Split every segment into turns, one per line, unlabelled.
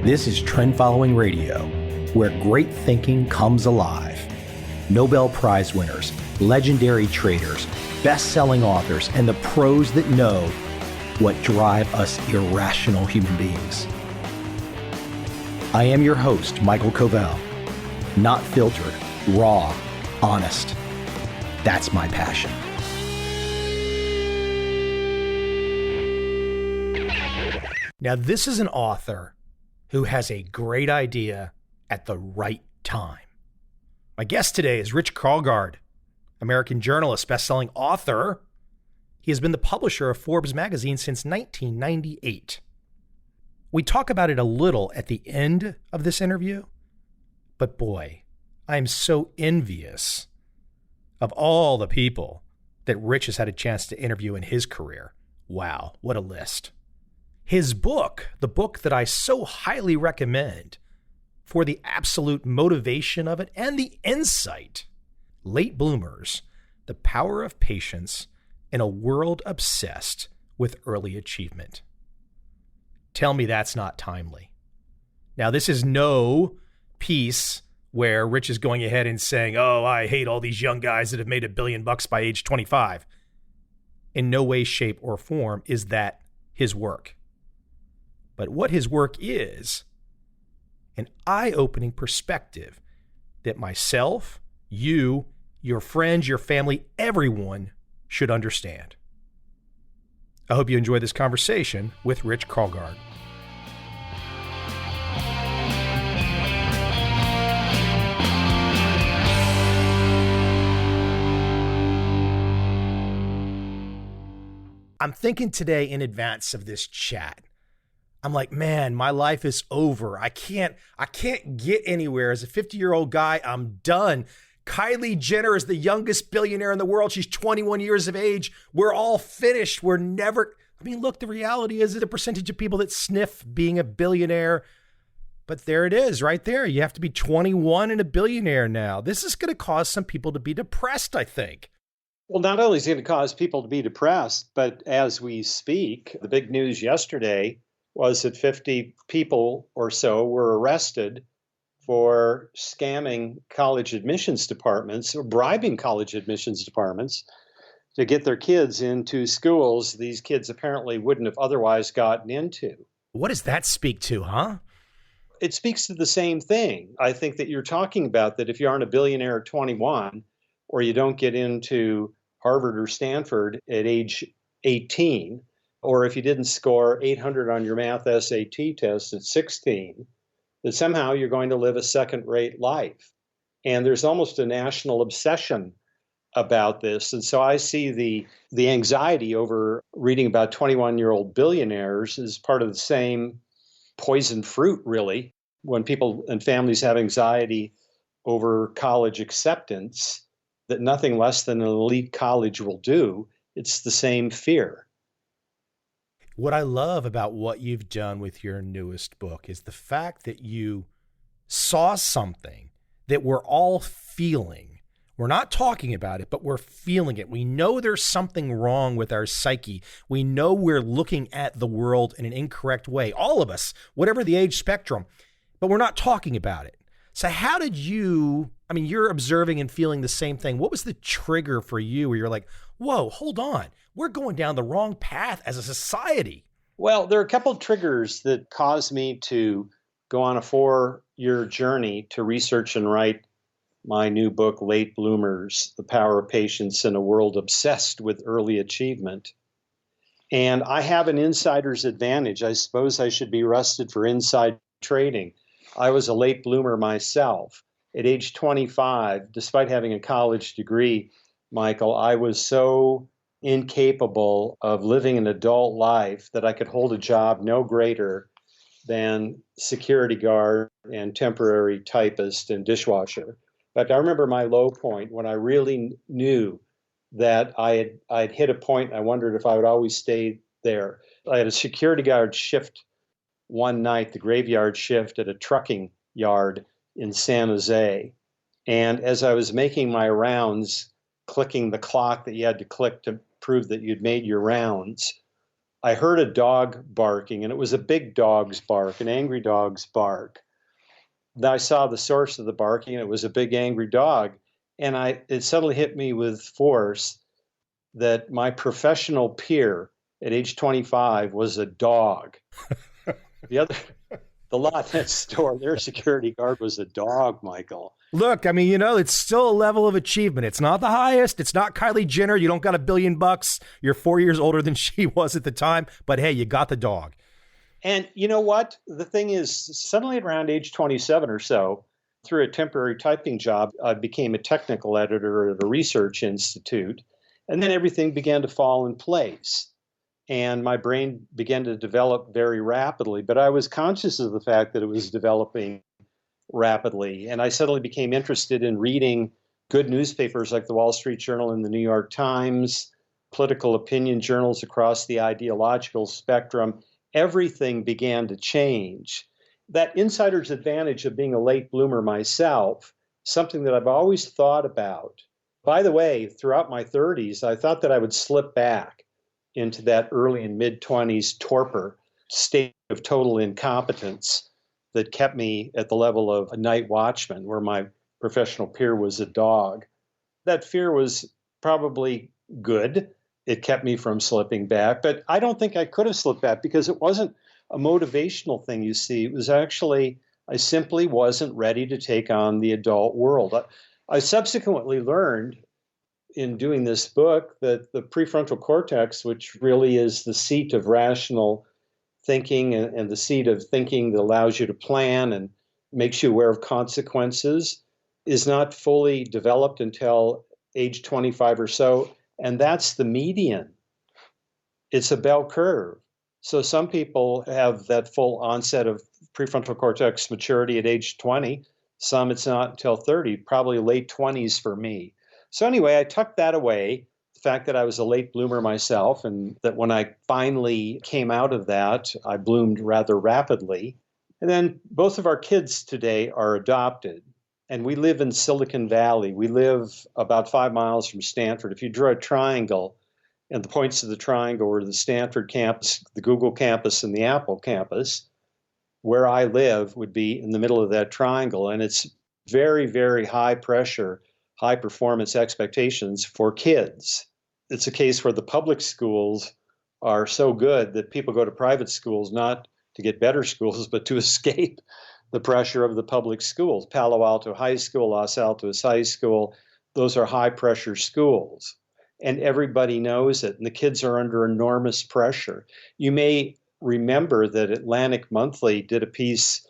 This is Trend Following Radio, where great thinking comes alive. Nobel Prize winners, legendary traders, best-selling authors, and the pros that know what drive us irrational human beings. I am your host, Michael Covel. Not filtered, raw, honest. That's my passion. Now, this is an author who has a great idea at the right time. My guest today is Rich Karlgaard, American journalist, best-selling author. He has been the publisher of Forbes magazine since 1998. We talk about it a little at the end of this interview, but boy, I am so envious of all the people that Rich has had a chance to interview in his career. Wow, what a list. His book, the book that I so highly recommend for the absolute motivation of it and the insight, Late Bloomers, The Power of Patience in a World Obsessed with Early Achievement. Tell me that's not timely. Now, this is no piece where Rich is going ahead and saying, oh, I hate all these young guys that have made $1 billion by age 25. In no way, shape, or form is that his work. But what his work is, an eye-opening perspective that myself, you, your friends, your family, everyone should understand. I hope you enjoy this conversation with Rich Karlgaard. I'm thinking today in advance of this chat. I'm like, man, my life is over. I can't get anywhere. As a 50-year-old guy, I'm done. Kylie Jenner is the youngest billionaire in the world. She's 21 years of age. We're all finished. We're never, look, the reality is that the percentage of people that sniff being a billionaire, but there it is right there. You have to be 21 and a billionaire now. This is going to cause some people to be depressed, I think.
Well, not only is it going to cause people to be depressed, but as we speak, the big news yesterday was that 50 people or so were arrested for scamming college admissions departments or bribing college admissions departments to get their kids into schools these kids apparently wouldn't have otherwise gotten into.
What does that speak to, huh?
It speaks to the same thing. I think that you're talking about that if you aren't a billionaire at 21 or you don't get into Harvard or Stanford at age 18, or if you didn't score 800 on your math SAT test at 16, that somehow you're going to live a second-rate life. And there's almost a national obsession about this. And so I see the anxiety over reading about 21-year-old billionaires as part of the same poison fruit, really. When people and families have anxiety over college acceptance, that nothing less than an elite college will do, it's the same fear.
What I love about what you've done with your newest book is the fact that you saw something that we're all feeling. We're not talking about it, but we're feeling it. We know there's something wrong with our psyche. We know we're looking at the world in an incorrect way. All of us, whatever the age spectrum, but we're not talking about it. So how did you, you're observing and feeling the same thing. What was the trigger for you where you're like, whoa, hold on. We're going down the wrong path as a society?
Well, there are a couple of triggers that caused me to go on a 4-year journey to research and write my new book, Late Bloomers, The Power of Patience in a World Obsessed with Early Achievement. And I have an insider's advantage. I suppose I should be arrested for inside trading. I was a late bloomer myself. At age 25, despite having a college degree, Michael, I was so incapable of living an adult life that I could hold a job no greater than security guard and temporary typist and dishwasher. In fact, I remember my low point when I really knew that I'd hit a point and I wondered if I would always stay there. I had a security guard shift one night, the graveyard shift at a trucking yard in San Jose. And as I was making my rounds, clicking the clock that you had to click to prove that you'd made your rounds, I heard a dog barking, and it was a big dog's bark, an angry dog's bark. Then I saw the source of the barking, and it was a big angry dog. And it suddenly hit me with force that my professional peer at age 25 was a dog. The lot next door, their security guard was a dog, Michael.
Look, I mean, it's still a level of achievement. It's not the highest. It's not Kylie Jenner. You don't got $1 billion. You're 4 years older than she was at the time. But hey, you got the dog.
And you know what? The thing is, suddenly around age 27 or so, through a temporary typing job, I became a technical editor at a research institute. And then everything began to fall in place. And my brain began to develop very rapidly. But I was conscious of the fact that it was developing rapidly. And I suddenly became interested in reading good newspapers like the Wall Street Journal and the New York Times, political opinion journals across the ideological spectrum. Everything began to change. That insider's advantage of being a late bloomer myself, something that I've always thought about. By the way, throughout my 30s, I thought that I would slip back into that early and mid-20s torpor, state of total incompetence that kept me at the level of a night watchman, where my professional peer was a dog. That fear was probably good. It kept me from slipping back, but I don't think I could have slipped back because it wasn't a motivational thing, you see. It was actually, I simply wasn't ready to take on the adult world. I subsequently learned in doing this book that the prefrontal cortex, which really is the seat of rational thinking and the seat of thinking that allows you to plan and makes you aware of consequences, is not fully developed until age 25 or so. And that's the median. It's a bell curve. So some people have that full onset of prefrontal cortex maturity at age 20. Some it's not until 30, probably late 20s for me. So anyway, I tucked that away, the fact that I was a late bloomer myself, and that when I finally came out of that, I bloomed rather rapidly. And then both of our kids today are adopted, and we live in Silicon Valley. We live about 5 miles from Stanford. If you draw a triangle, and the points of the triangle are the Stanford campus, the Google campus, and the Apple campus, where I live would be in the middle of that triangle. And it's very, very high pressure, high performance expectations for kids. It's a case where the public schools are so good that people go to private schools not to get better schools, but to escape the pressure of the public schools. Palo Alto High School, Los Altos High School, those are high pressure schools. And everybody knows it. And the kids are under enormous pressure. You may remember that Atlantic Monthly did a piece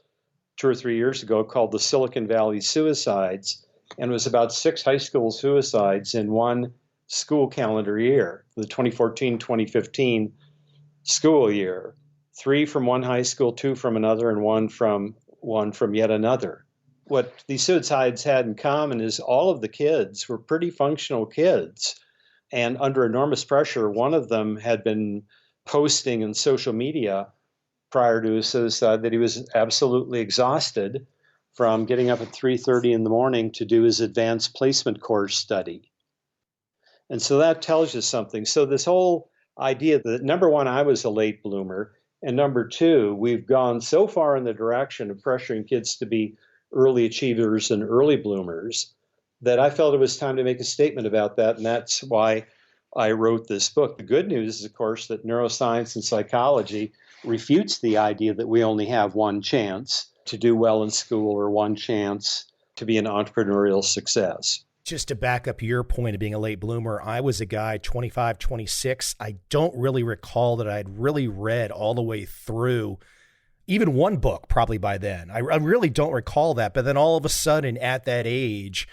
2 or 3 years ago called The Silicon Valley Suicides. And it was about 6 high school suicides in one school calendar year, the 2014-2015 school year. 3 from one high school, 2 from another, and one from yet another. What these suicides had in common is all of the kids were pretty functional kids. And under enormous pressure, one of them had been posting in social media prior to his suicide that he was absolutely exhausted from getting up at 3:30 in the morning to do his advanced placement course study. And so that tells you something. So this whole idea that, number one, I was a late bloomer, and number two, we've gone so far in the direction of pressuring kids to be early achievers and early bloomers that I felt it was time to make a statement about that, and that's why I wrote this book. The good news is, of course, that neuroscience and psychology refutes the idea that we only have one chance to do well in school or one chance to be an entrepreneurial success.
Just to back up your point of being a late bloomer, I was a guy 25, 26. I don't really recall that I'd really read all the way through even one book probably by then. I really don't recall that. But then all of a sudden at that age,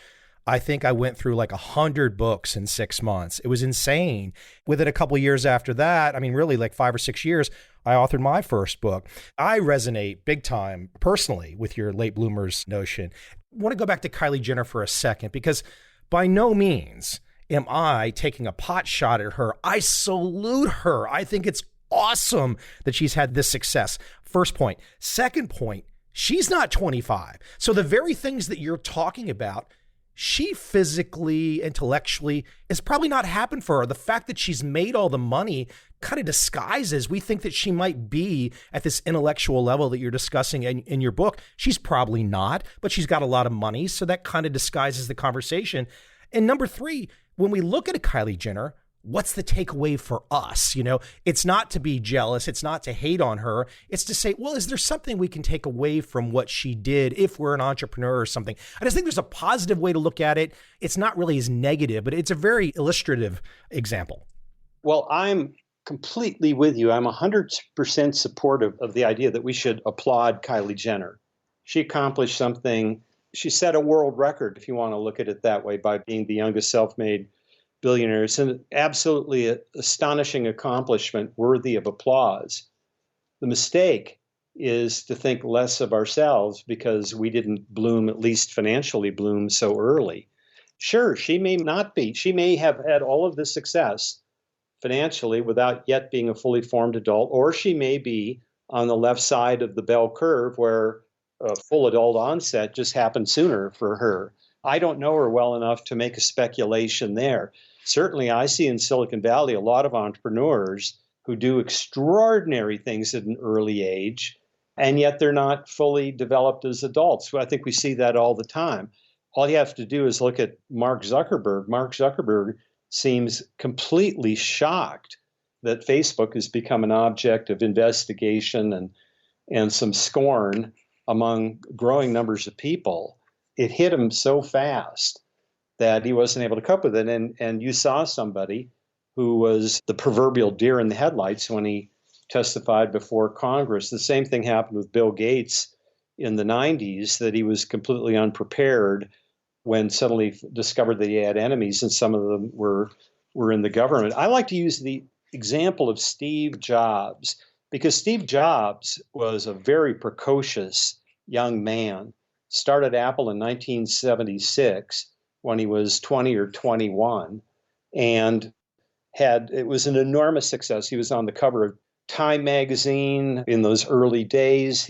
I think I went through like 100 books in 6 months. It was insane. Within a couple of years after that, I mean, really like 5 or 6 years, I authored my first book. I resonate big time personally with your late bloomers notion. I want to go back to Kylie Jenner for a second, because by no means am I taking a pot shot at her. I salute her. I think it's awesome that she's had this success. First point. Second point, she's not 25. So the very things that you're talking about, she physically, intellectually, is probably not happened for her. The fact that she's made all the money kind of disguises. We think that she might be at this intellectual level that you're discussing in your book. She's probably not, but she's got a lot of money. So that kind of disguises the conversation. And number three, when we look at a Kylie Jenner, what's the takeaway for us? You know, it's not to be jealous. It's not to hate on her. It's to say, well, is there something we can take away from what she did if we're an entrepreneur or something? I just think there's a positive way to look at it. It's not really as negative, but it's a very illustrative example.
Well, I'm completely with you. I'm 100% supportive of the idea that we should applaud Kylie Jenner. She accomplished something. She set a world record, if you want to look at it that way, by being the youngest self-made billionaire. It's an absolutely astonishing accomplishment worthy of applause. The mistake is to think less of ourselves because we didn't bloom, at least financially bloom, so early. Sure, she may not be. She may have had all of this success financially without yet being a fully formed adult, or she may be on the left side of the bell curve where a full adult onset just happened sooner for her. I don't know her well enough to make a speculation there. Certainly, I see in Silicon Valley a lot of entrepreneurs who do extraordinary things at an early age, and yet they're not fully developed as adults. So I think we see that all the time. All you have to do is look at Mark Zuckerberg. Mark Zuckerberg seems completely shocked that Facebook has become an object of investigation and some scorn among growing numbers of people. It hit him so fast that he wasn't able to cope with it. And you saw somebody who was the proverbial deer in the headlights when he testified before Congress. The same thing happened with Bill Gates in the 90s, that he was completely unprepared when suddenly discovered that he had enemies, and some of them were in the government. I like to use the example of Steve Jobs, because Steve Jobs was a very precocious young man. Started Apple in 1976 when he was 20 or 21, and it was an enormous success. He was on the cover of Time magazine in those early days.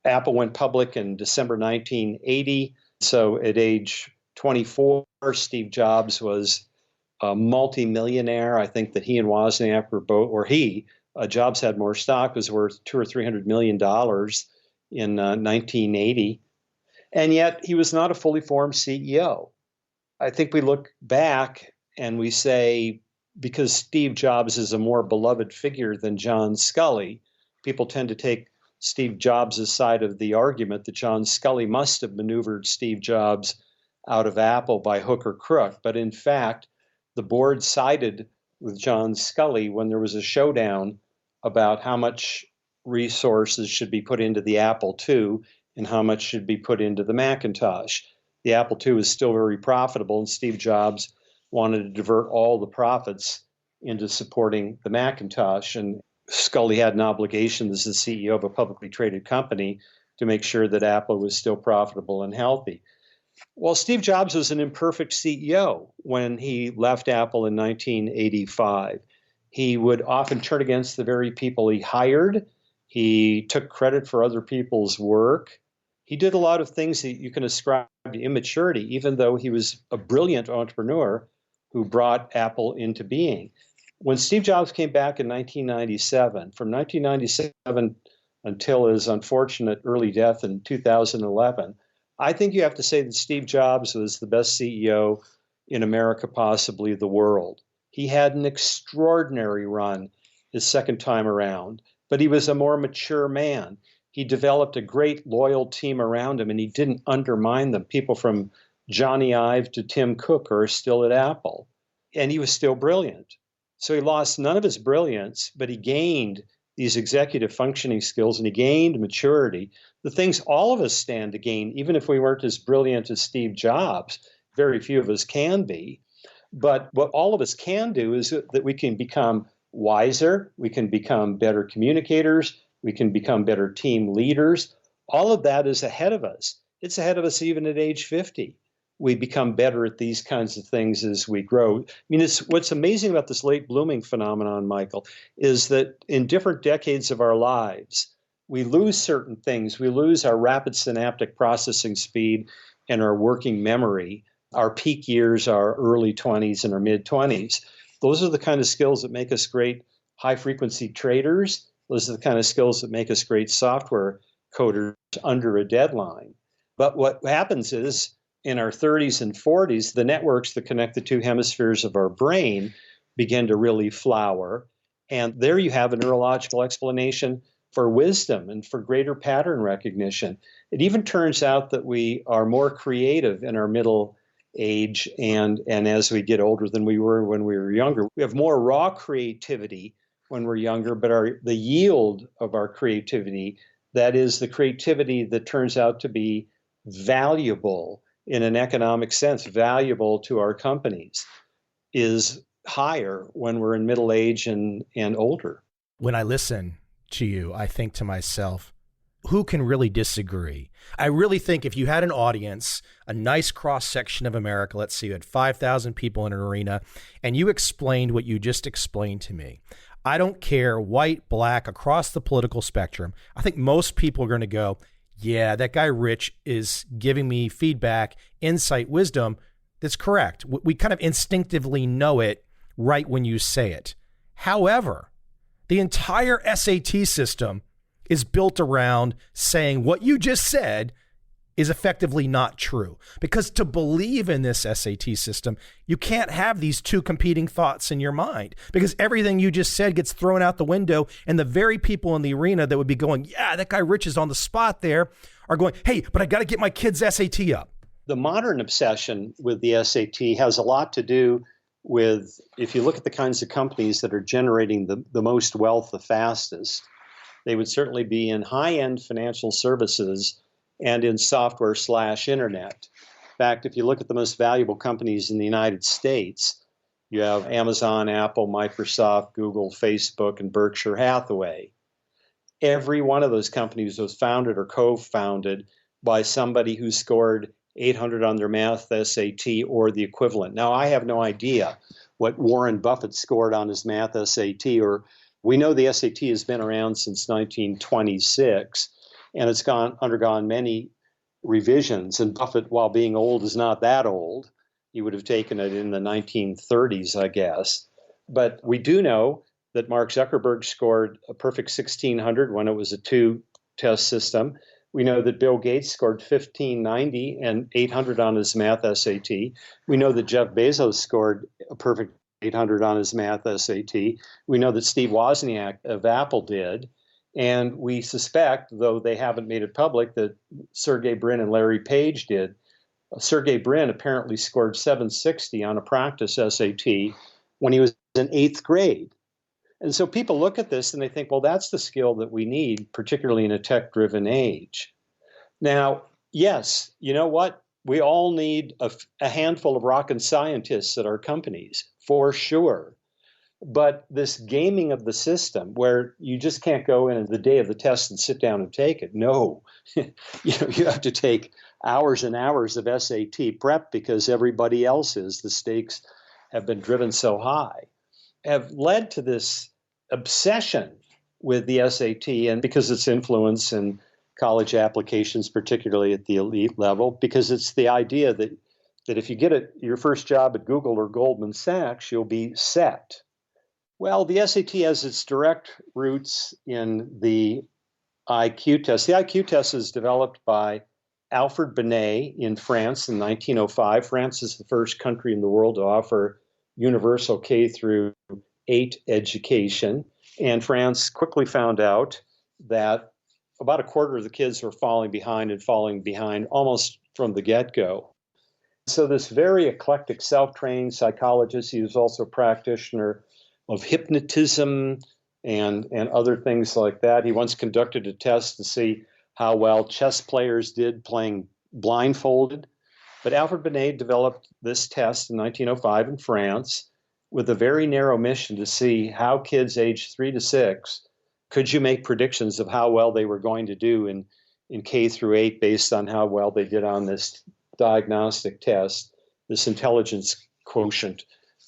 Apple went public in December 1980. So at age 24, Steve Jobs was a multimillionaire. I think that he and Wozniak were both, Jobs had more stock, was worth $200 or $300 million in 1980. And yet he was not a fully formed CEO. I think we look back and we say, because Steve Jobs is a more beloved figure than John Scully, people tend to take Steve Jobs' side of the argument that John Scully must have maneuvered Steve Jobs out of Apple by hook or crook. But in fact, the board sided with John Scully when there was a showdown about how much resources should be put into the Apple II and how much should be put into the Macintosh. The Apple II is still very profitable, and Steve Jobs wanted to divert all the profits into supporting the Macintosh. And Scully had an obligation as the CEO of a publicly traded company to make sure that Apple was still profitable and healthy. Well, Steve Jobs was an imperfect CEO when he left Apple in 1985. He would often turn against the very people he hired. He took credit for other people's work. He did a lot of things that you can ascribe to immaturity, even though he was a brilliant entrepreneur who brought Apple into being. When Steve Jobs came back in 1997, from 1997 until his unfortunate early death in 2011, I think you have to say that Steve Jobs was the best CEO in America, possibly the world. He had an extraordinary run his second time around, but he was a more mature man. He developed a great loyal team around him, and he didn't undermine them. People from Johnny Ive to Tim Cook are still at Apple, and he was still brilliant. So he lost none of his brilliance, but he gained these executive functioning skills, and he gained maturity. The things all of us stand to gain, even if we weren't as brilliant as Steve Jobs, very few of us can be. But what all of us can do is that we can become wiser, we can become better communicators, we can become better team leaders. All of that is ahead of us. It's ahead of us even at age 50. We become better at these kinds of things as we grow. I mean, what's amazing about this late blooming phenomenon, Michael, is that in different decades of our lives, we lose certain things. We lose our rapid synaptic processing speed and our working memory. Our peak years are early 20s and our mid 20s. Those are the kind of skills that make us great high frequency traders. Those are the kind of skills that make us great software coders under a deadline. But what happens is in our 30s and 40s, the networks that connect the two hemispheres of our brain begin to really flower. And there you have a neurological explanation for wisdom and for greater pattern recognition. It even turns out that we are more creative in our middle age and as we get older than we were when we were younger. We have more raw creativity when we're younger, but the yield of our creativity, that is the creativity that turns out to be valuable in an economic sense, valuable to our companies, is higher when we're in middle age and older.
When I listen to you, I think to myself, who can really disagree? I really think if you had an audience, a nice cross-section of America, let's say you had 5,000 people in an arena, and you explained what you just explained to me, I don't care, white, black, across the political spectrum, I think most people are going to go, yeah, that guy Rich is giving me feedback, insight, wisdom that's correct. We kind of instinctively know it right when you say it. However, the entire SAT system is built around saying what you just said is effectively not true. Because to believe in this SAT system, you can't have these two competing thoughts in your mind, because everything you just said gets thrown out the window, and the very people in the arena that would be going, yeah, that guy Rich is on the spot there, are going, hey, but I got to get my kid's SAT up.
The modern obsession with the SAT has a lot to do with, if you look at the kinds of companies that are generating the most wealth the fastest, they would certainly be in high-end financial services and in software/internet. In fact, if you look at the most valuable companies in the United States, you have Amazon, Apple, Microsoft, Google, Facebook, and Berkshire Hathaway. Every one of those companies was founded or co-founded by somebody who scored 800 on their math SAT or the equivalent. Now, I have no idea what Warren Buffett scored on his math SAT, or we know the SAT has been around since 1926, and it's undergone many revisions. And Buffett, while being old, is not that old. He would have taken it in the 1930s, I guess. But we do know that Mark Zuckerberg scored a perfect 1600 when it was a two-test system. We know that Bill Gates scored 1590 and 800 on his math SAT. We know that Jeff Bezos scored a perfect 800 on his math SAT. We know that Steve Wozniak of Apple did. And we suspect, though they haven't made it public, that Sergey Brin and Larry Page did. Sergey Brin apparently scored 760 on a practice SAT when he was in 8th grade. And so people look at this and they think, well, that's the skill that we need, particularly in a tech-driven age. Now, yes, you know what? We all need a handful of rocket scientists at our companies, for sure. But this gaming of the system, where you just can't go in the day of the test and sit down and take it. No, you have to take hours and hours of SAT prep because everybody else is. The stakes have been driven so high, have led to this obsession with the SAT, and because its influence in college applications, particularly at the elite level, because it's the idea that if you get your first job at Google or Goldman Sachs, you'll be set. Well, the SAT has its direct roots in the IQ test. The IQ test is developed by Alfred Binet in France in 1905. France is the first country in the world to offer universal K through 8 education. And France quickly found out that about a quarter of the kids were falling behind almost from the get-go. So this very eclectic self-trained psychologist, he was also a practitioner of hypnotism and other things like that. He once conducted a test to see how well chess players did playing blindfolded. But Alfred Binet developed this test in 1905 in France with a very narrow mission to see how kids aged 3 to 6, could you make predictions of how well they were going to do in K through 8 based on how well they did on this diagnostic test, this intelligence quotient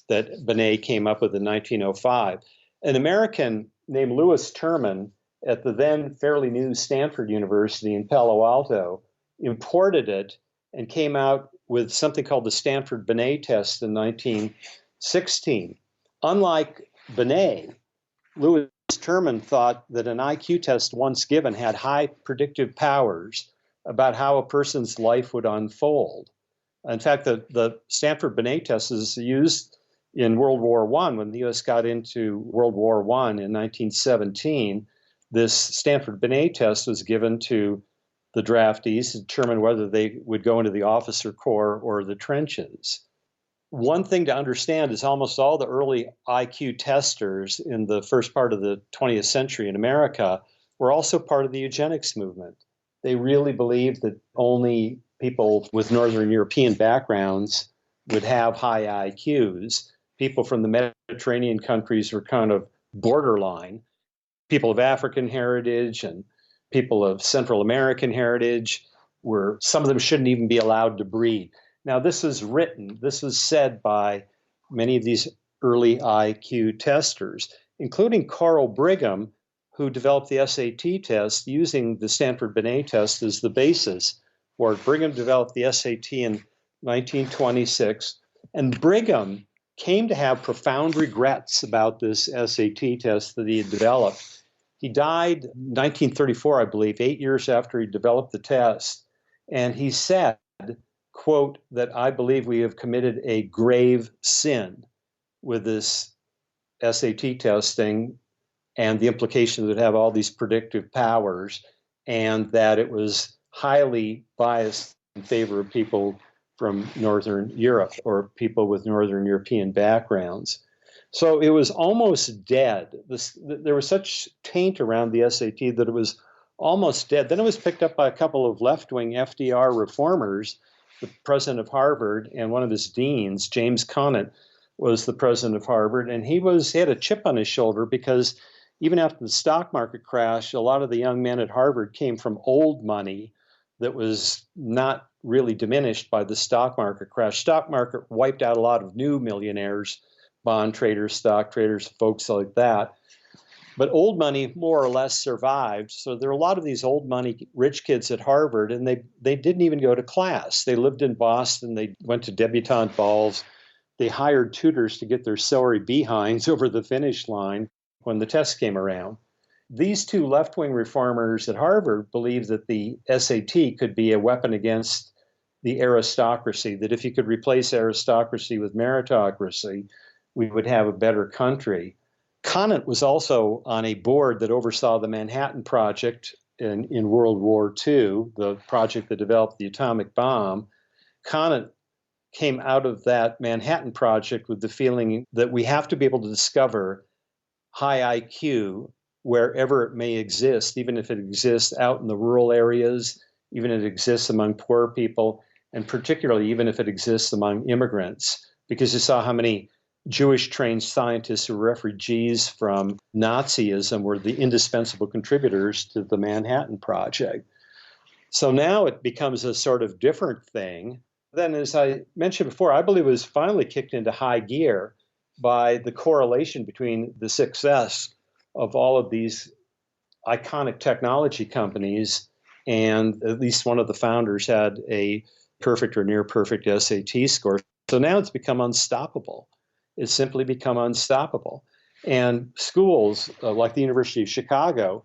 that Binet came up with in 1905. An American named Louis Terman at the then fairly new Stanford University in Palo Alto imported it and came out with something called the Stanford-Binet test in 1916. Unlike Binet, Lewis Terman thought that an IQ test once given had high predictive powers about how a person's life would unfold. In fact, the Stanford-Binet test is used in World War I. When the U.S. got into World War I in 1917, this Stanford-Binet test was given to the draftees to determine whether they would go into the officer corps or the trenches. One thing to understand is almost all the early IQ testers in the first part of the 20th century in America were also part of the eugenics movement. They really believed that only people with Northern European backgrounds would have high IQs. People from the Mediterranean countries were kind of borderline. People of African heritage and people of Central American heritage some of them shouldn't even be allowed to breed. Now, this was said by many of these early IQ testers, including Carl Brigham, who developed the SAT test using the Stanford-Binet test as the basis for it. Brigham developed the SAT in 1926, and Brigham came to have profound regrets about this SAT test that he had developed. He died in 1934, I believe, 8 years after he developed the test, and he said, quote, that I believe we have committed a grave sin with this SAT testing and the implication that it have all these predictive powers, and that it was highly biased in favor of people from Northern Europe or people with Northern European backgrounds. So it was almost dead. There was such taint around the SAT that it was almost dead. Then it was picked up by a couple of left-wing FDR reformers. The president of Harvard and one of his deans, James Conant, was the president of Harvard, and he had a chip on his shoulder because even after the stock market crash, a lot of the young men at Harvard came from old money that was not really diminished by the stock market crash. Stock market wiped out a lot of new millionaires, bond traders, stock traders, folks like that. But old money more or less survived. So there are a lot of these old money rich kids at Harvard, and they didn't even go to class. They lived in Boston. They went to debutante balls. They hired tutors to get their celery behinds over the finish line when the test came around. These two left-wing reformers at Harvard believed that the SAT could be a weapon against the aristocracy, that if you could replace aristocracy with meritocracy, we would have a better country. Conant was also on a board that oversaw the Manhattan Project in World War II, the project that developed the atomic bomb. Conant came out of that Manhattan Project with the feeling that we have to be able to discover high IQ wherever it may exist, even if it exists out in the rural areas, even if it exists among poor people, and particularly even if it exists among immigrants, because you saw how many Jewish-trained scientists who were refugees from Nazism were the indispensable contributors to the Manhattan Project. So now it becomes a sort of different thing. Then, as I mentioned before, I believe it was finally kicked into high gear by the correlation between the success of all of these iconic technology companies, and at least one of the founders had a perfect or near perfect SAT score. So now it's become unstoppable. It's simply become unstoppable. And schools like the University of Chicago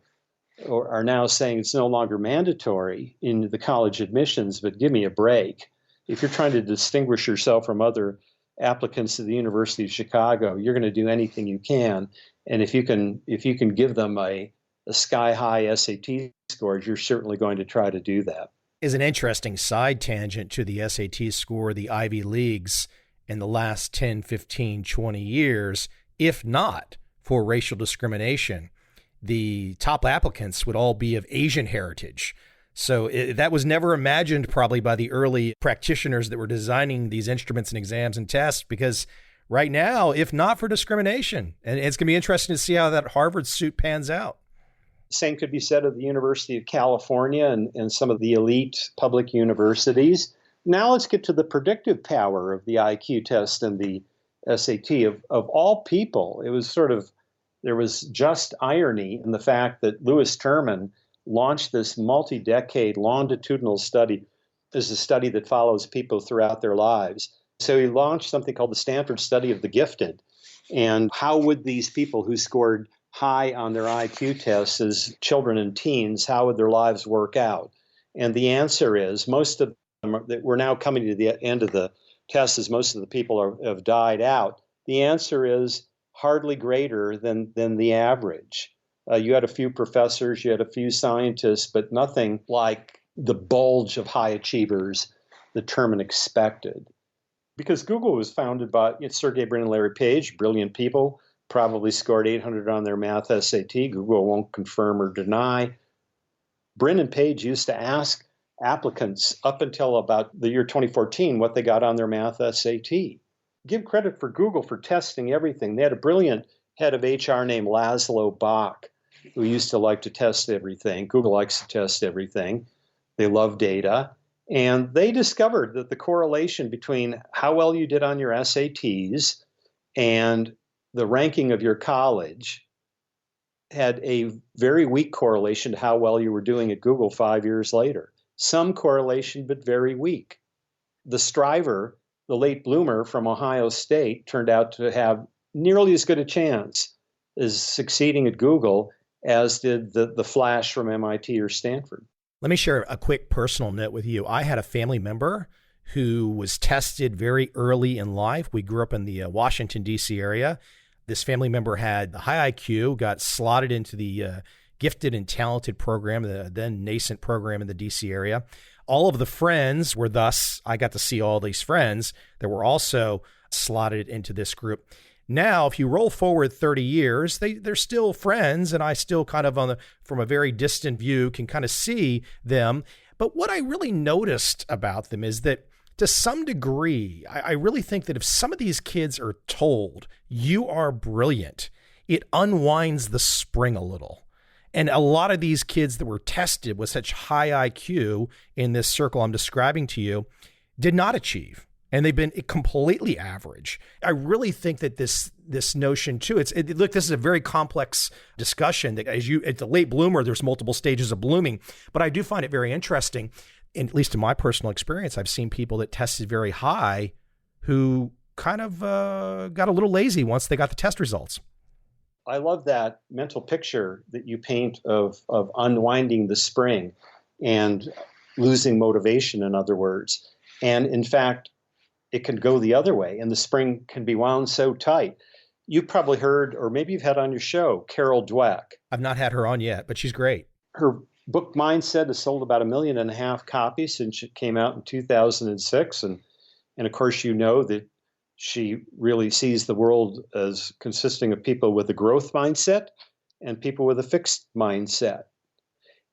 are now saying it's no longer mandatory in the college admissions, but give me a break. If you're trying to distinguish yourself from other applicants to the University of Chicago, you're going to do anything you can. And if you can give them a sky-high SAT score, you're certainly going to try to do that.
Is an interesting side tangent to the SAT score, the Ivy Leagues in the last 10, 15, 20 years, if not for racial discrimination, the top applicants would all be of Asian heritage. So that was never imagined probably by the early practitioners that were designing these instruments and exams and tests, because right now, if not for discrimination, and it's going to be interesting to see how that Harvard suit pans out.
Same could be said of the University of California and some of the elite public universities. Now let's get to the predictive power of the IQ test and the SAT. Of all people, there was just irony in the fact that Lewis Terman launched this multi-decade longitudinal study is a study that follows people throughout their lives. So he launched something called the Stanford Study of the Gifted. And how would these people who scored high on their IQ tests as children and teens, how would their lives work out? And the answer is most of them, we're now coming to the end of the test as most of the people have died out. The answer is hardly greater than the average. You had a few professors, you had a few scientists, but nothing like the bulge of high achievers the term expected. Because Google was founded by Sergey Brin and Larry Page, brilliant people, probably scored 800 on their math SAT. Google won't confirm or deny. Brin and Page used to ask applicants up until about the year 2014 what they got on their math SAT. Give credit for Google for testing everything. They had a brilliant head of HR named Laszlo Bach, who used to like to test everything. Google likes to test everything. They love data. And they discovered that the correlation between how well you did on your SATs and the ranking of your college had a very weak correlation to how well you were doing at Google 5 years later. Some correlation, but very weak. The striver, the late bloomer from Ohio State, turned out to have nearly as good a chance as succeeding at Google as did the flash from MIT or Stanford.
Let me share a quick personal note with you. I had a family member who was tested very early in life. We grew up in the Washington, D.C. area. This family member had the high IQ, got slotted into the gifted and talented program, the then nascent program in the D.C. area. All of the friends were thus, I got to see all these friends that were also slotted into this group. Now, if you roll forward 30 years, they're still friends, and I still kind of from a very distant view can kind of see them. But what I really noticed about them is that to some degree, I really think that if some of these kids are told you are brilliant, it unwinds the spring a little. And a lot of these kids that were tested with such high IQ in this circle I'm describing to you did not achieve. And they've been completely average. I really think that this notion too, look, this is a very complex discussion that at the late bloomer, there's multiple stages of blooming, but I do find it very interesting. And at least in my personal experience, I've seen people that tested very high who kind of got a little lazy once they got the test results.
I love that mental picture that you paint of unwinding the spring and losing motivation, in other words. And in fact, it can go the other way, and the spring can be wound so tight. You've probably heard, or maybe you've had on your show, Carol Dweck.
I've not had her on yet, but she's great.
Her book Mindset has sold about 1.5 million copies since it came out in 2006. And of course, you know that she really sees the world as consisting of people with a growth mindset and people with a fixed mindset.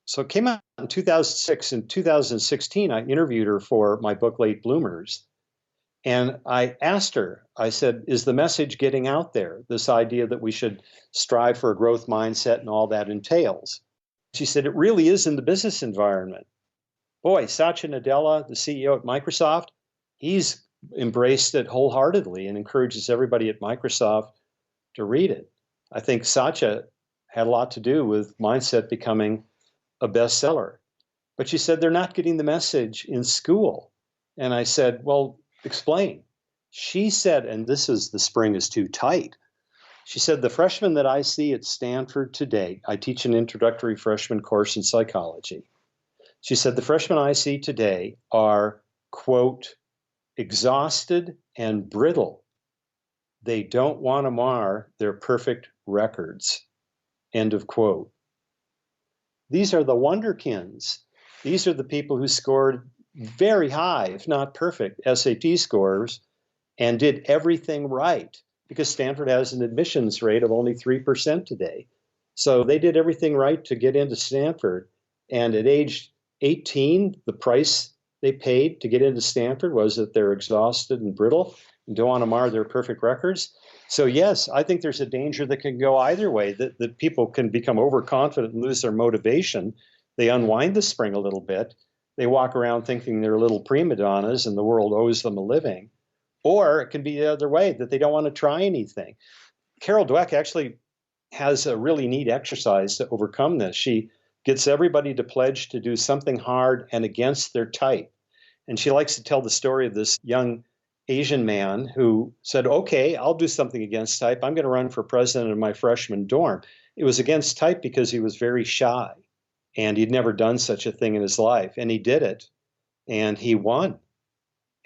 So it came out in 2006. In 2016, I interviewed her for my book, Late Bloomers. And I asked her, I said, is the message getting out there, this idea that we should strive for a growth mindset and all that entails? She said, it really is in the business environment. Boy, Satya Nadella, the CEO at Microsoft, he's embraced it wholeheartedly and encourages everybody at Microsoft to read it. I think Satya had a lot to do with Mindset becoming a bestseller. But she said, they're not getting the message in school. And I said, well, explain. She said, and this is the spring is too tight. She said, the freshmen that I see at Stanford today, I teach an introductory freshman course in psychology. She said, the freshmen I see today are, quote, exhausted and brittle. They don't want to mar their perfect records, end of quote. These are the wonderkins. These are the people who scored very high, if not perfect, SAT scores and did everything right, because Stanford has an admissions rate of only 3% today. So they did everything right to get into Stanford. And at age 18, the price they paid to get into Stanford was that they're exhausted and brittle and don't want to mar their perfect records. So yes, I think there's a danger that can go either way, that people can become overconfident and lose their motivation. They unwind the spring a little bit. They walk around thinking they're little prima donnas and the world owes them a living. Or it can be the other way, that they don't want to try anything. Carol Dweck actually has a really neat exercise to overcome this. She gets everybody to pledge to do something hard and against their type. And she likes to tell the story of this young Asian man who said, okay, I'll do something against type. I'm going to run for president of my freshman dorm. It was against type because he was very shy and he'd never done such a thing in his life. And he did it and he won.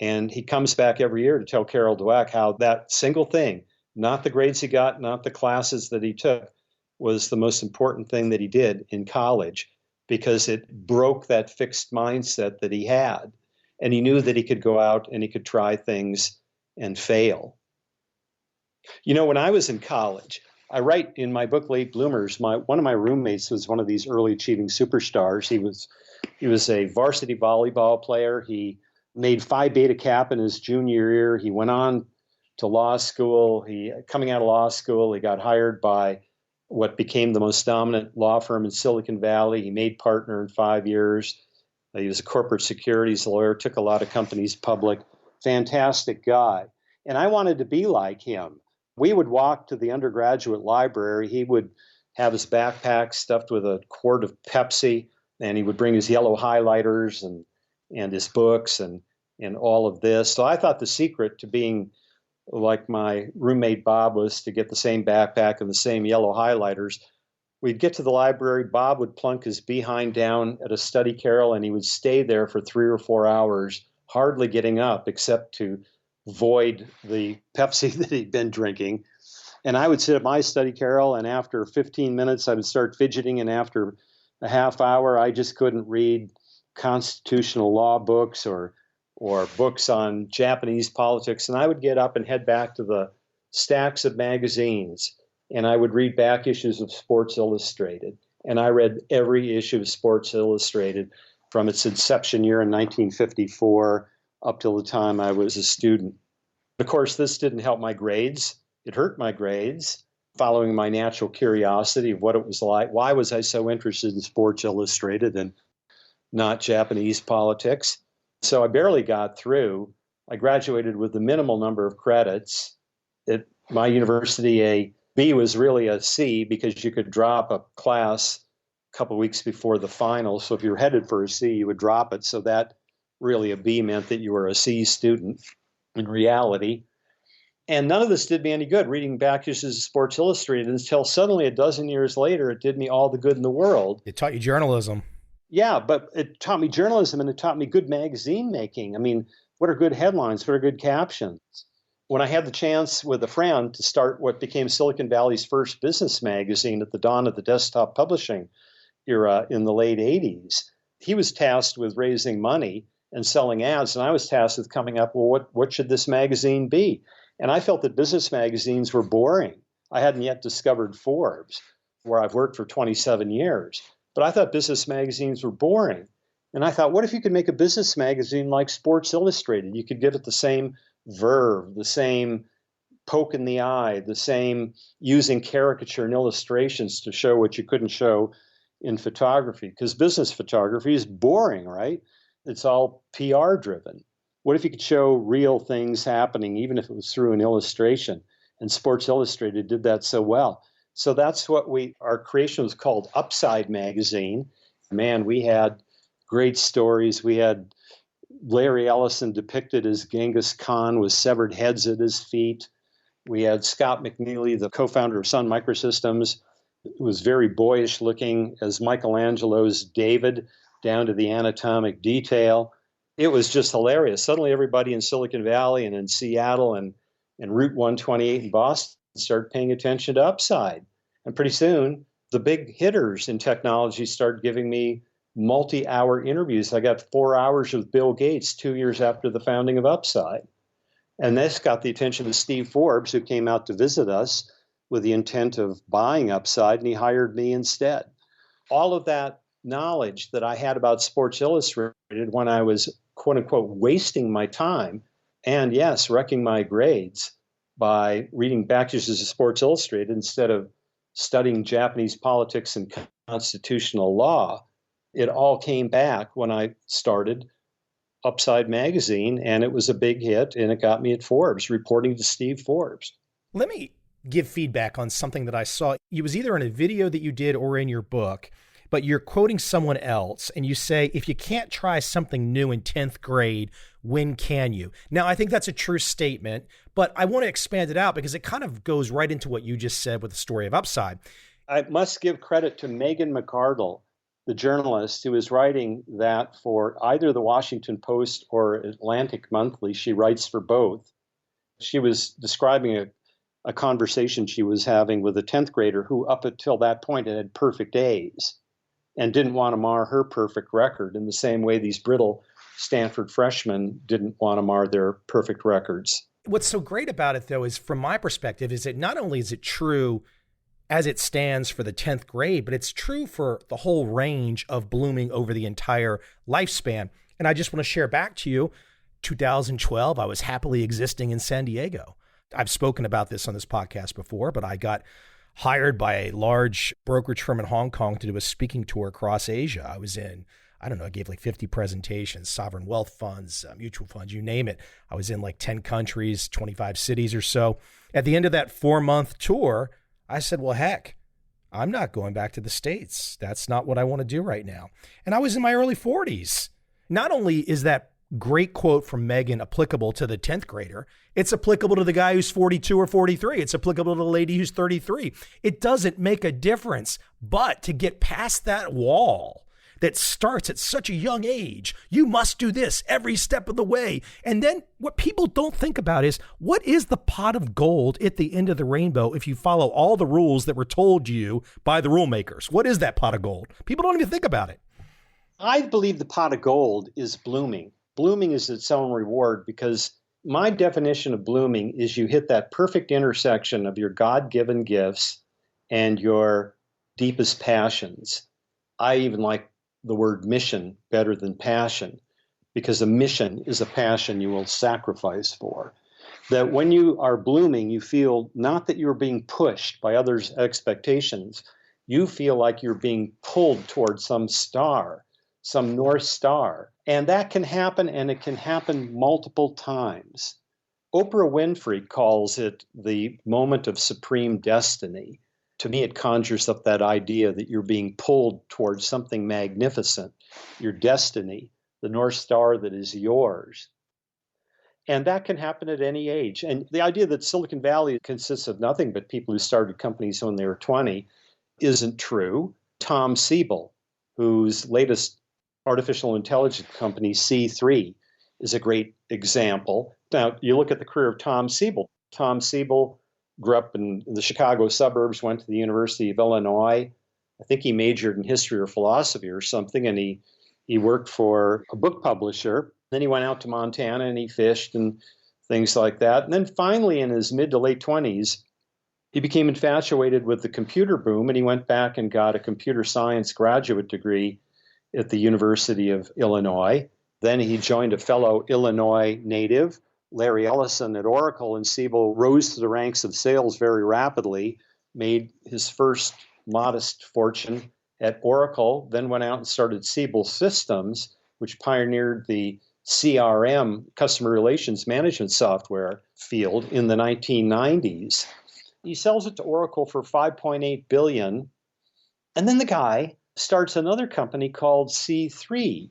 And he comes back every year to tell Carol Dweck how that single thing, not the grades he got, not the classes that he took, was the most important thing that he did in college because it broke that fixed mindset that he had. And he knew that he could go out and he could try things and fail. You know, when I was in college, I write in my book, Late Bloomers, one of my roommates was one of these early achieving superstars. He was a varsity volleyball player. He made Phi Beta Kappa in his junior year. He went on to law school. Coming out of law school, he got hired by what became the most dominant law firm in Silicon Valley. He made partner in 5 years. He was a corporate securities lawyer, took a lot of companies public. Fantastic guy. And I wanted to be like him. We would walk to the undergraduate library. He would have his backpack stuffed with a quart of Pepsi, and he would bring his yellow highlighters and his books and all of this. So I thought the secret to being like my roommate Bob was to get the same backpack and the same yellow highlighters. We'd get to the library, Bob would plunk his behind down at a study carrel, and he would stay there for 3 or 4 hours, hardly getting up except to void the Pepsi that he'd been drinking. And I would sit at my study carrel, and after 15 minutes, I would start fidgeting, and after a half hour, I just couldn't read constitutional law books or books on Japanese politics. And I would get up and head back to the stacks of magazines, and I would read back issues of Sports Illustrated. And I read every issue of Sports Illustrated from its inception year in 1954 up till the time I was a student. Of course, this didn't help my grades. It hurt my grades, following my natural curiosity of what it was like. Why was I so interested in Sports Illustrated and not Japanese politics? So I barely got through. I graduated with the minimal number of credits. At my university, a B was really a C because you could drop a class a couple of weeks before the final. So if you were headed for a C, you would drop it. So that really a B meant that you were a C student in reality. And none of this did me any good, reading back issues of Sports Illustrated, until suddenly a dozen years later, it did me all the good in the world.
It taught you journalism.
Yeah, but it taught me journalism and it taught me good magazine making. I mean, what are good headlines? What are good captions? When I had the chance with a friend to start what became Silicon Valley's first business magazine at the dawn of the desktop publishing era in the late 80s, he was tasked with raising money and selling ads, and I was tasked with coming up, well, what should this magazine be? And I felt that business magazines were boring. I hadn't yet discovered Forbes, where I've worked for 27 years. But I thought business magazines were boring. And I thought, what if you could make a business magazine like Sports Illustrated? You could give it the same verve, the same poke in the eye, the same using caricature and illustrations to show what you couldn't show in photography. Because business photography is boring, right? It's all PR driven. What if you could show real things happening, even if it was through an illustration? And Sports Illustrated did that so well. So that's what our creation was called Upside Magazine. Man, we had great stories. We had Larry Ellison depicted as Genghis Khan with severed heads at his feet. We had Scott McNeely, the co-founder of Sun Microsystems, who was very boyish looking as Michelangelo's David, down to the anatomic detail. It was just hilarious. Suddenly everybody in Silicon Valley and in Seattle and Route 128 in Boston started paying attention to Upside. And pretty soon, the big hitters in technology started giving me multi-hour interviews. I got 4 hours with Bill Gates 2 years after the founding of Upside. And this got the attention of Steve Forbes, who came out to visit us with the intent of buying Upside, and he hired me instead. All of that knowledge that I had about Sports Illustrated when I was, quote unquote, wasting my time and, yes, wrecking my grades by reading back issues of Sports Illustrated instead of studying Japanese politics and constitutional law, it all came back when I started Upside Magazine, and it was a big hit, and it got me at Forbes, reporting to Steve Forbes.
Let me give feedback on something that I saw. It was either in a video that you did or in your book. but you're quoting someone else and you say, if you can't try something new in 10th grade, when can you? Now, I think that's a true statement, but I want to expand it out because it kind of goes right into what you just said with the story of Upside.
I must give credit to Megan McArdle, the journalist who is writing that for either the Washington Post or Atlantic Monthly. She writes for both. She was describing a conversation she was having with a 10th grader who up until that point had perfect A's and didn't want to mar her perfect record in the same way these brittle Stanford freshmen didn't want to mar their perfect records.
What's so great about it, though, is from my perspective, is that not only is it true as it stands for the 10th grade, but it's true for the whole range of blooming over the entire lifespan. And I just want to share back to you, 2012, I was happily existing in San Diego. I've spoken about this on this podcast before, but I got hired by a large brokerage firm in Hong Kong to do a speaking tour across Asia. I was in, I don't know, I gave like 50 presentations, sovereign wealth funds, mutual funds, you name it. I was in like 10 countries, 25 cities or so. At the end of that 4-month tour, I said, well, heck, I'm not going back to the States. That's not what I want to do right now. And I was in my early 40s. Not only is that great quote from Megan applicable to the 10th grader, it's applicable to the guy who's 42 or 43. It's applicable to the lady who's 33. It doesn't make a difference. But to get past that wall that starts at such a young age, you must do this every step of the way. And then what people don't think about is, what is the pot of gold at the end of the rainbow if you follow all the rules that were told you by the rule makers? What is that pot of gold? People don't even think about it.
I believe the pot of gold is blooming. Blooming is its own reward, because my definition of blooming is you hit that perfect intersection of your God-given gifts and your deepest passions. I even like the word mission better than passion, because a mission is a passion you will sacrifice for. That when you are blooming, you feel not that you're being pushed by others' expectations. You feel like you're being pulled towards some star, some North Star. And that can happen, and it can happen multiple times. Oprah Winfrey calls it the moment of supreme destiny. To me, it conjures up that idea that you're being pulled towards something magnificent, your destiny, the North Star that is yours. And that can happen at any age. And the idea that Silicon Valley consists of nothing but people who started companies when they were 20 isn't true. Tom Siebel, whose latest artificial intelligence company, C3, is a great example. Now, you look at the career of Tom Siebel. Tom Siebel grew up in the Chicago suburbs, went to the University of Illinois. I think he majored in history or philosophy or something, and he worked for a book publisher. Then he went out to Montana and he fished and things like that. And then finally, in his mid to late 20s, he became infatuated with the computer boom, and he went back and got a computer science graduate degree at the University of Illinois. Then he joined a fellow Illinois native, Larry Ellison, at Oracle, and Siebel rose to the ranks of sales very rapidly, made his first modest fortune at Oracle, then went out and started Siebel Systems, which pioneered the CRM, customer relations management software field, in the 1990s. He sells it to Oracle for $5.8 billion. And then the guy starts another company called C3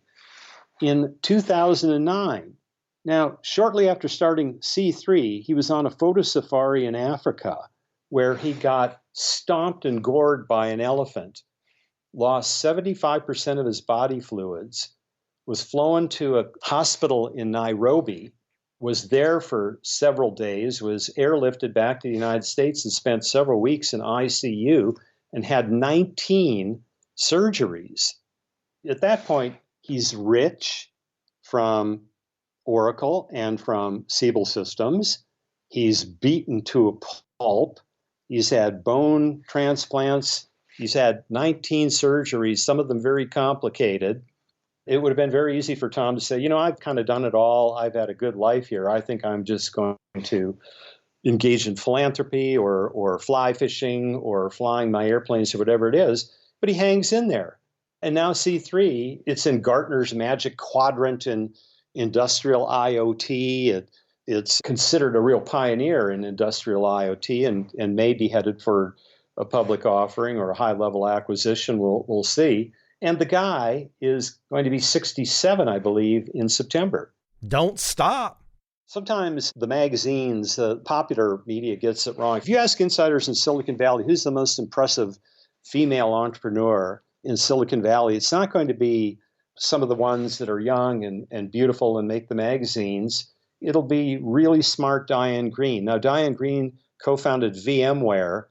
in 2009. Now, shortly after starting C3, he was on a photo safari in Africa where he got stomped and gored by an elephant, lost 75% of his body fluids, was flown to a hospital in Nairobi, was there for several days, was airlifted back to the United States and spent several weeks in ICU and had 19 surgeries. At that point, he's rich from Oracle and from Siebel Systems. He's beaten to a pulp. He's had bone transplants. He's had 19 surgeries, some of them very complicated. It would have been very easy for Tom to say, I've kind of done it all. I've had a good life here. I think I'm just going to engage in philanthropy or fly fishing or flying my airplanes or whatever it is. But he hangs in there. And now C3, it's in Gartner's Magic Quadrant in industrial IoT. It's considered a real pioneer in industrial IoT and may be headed for a public offering or a high-level acquisition. We'll see. And the guy is going to be 67, I believe, in September.
Don't stop.
Sometimes the magazines, popular media gets it wrong. If you ask insiders in Silicon Valley, who's the most impressive female entrepreneur in Silicon Valley, it's not going to be some of the ones that are young and beautiful and make the magazines. It'll be really smart Diane Greene. Now, Diane Greene co-founded VMware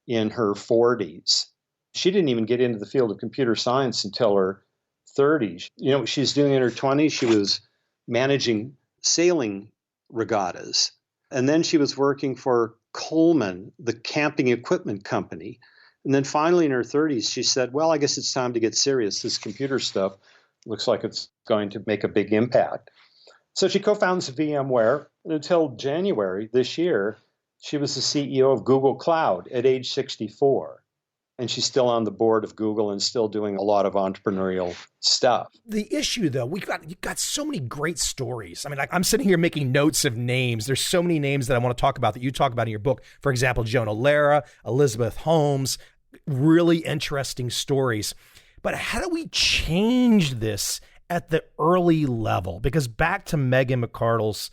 in her 40s. She didn't even get into the field of computer science until her 30s. You know what she's doing in her 20s? She was managing sailing regattas. And then she was working for Coleman, the camping equipment company. And then finally in her 30s, she said, well, I guess it's time to get serious. This computer stuff looks like it's going to make a big impact. So she co-founds VMware. And until January this year, she was the CEO of Google Cloud at age 64. And she's still on the board of Google and still doing a lot of entrepreneurial stuff.
The issue, though, you've got so many great stories. I mean, I'm sitting here making notes of names. There's so many names that I want to talk about that you talk about in your book. For example, Jonah Lehrer, Elizabeth Holmes, really interesting stories. But how do we change this at the early level? Because back to Megan McArdle's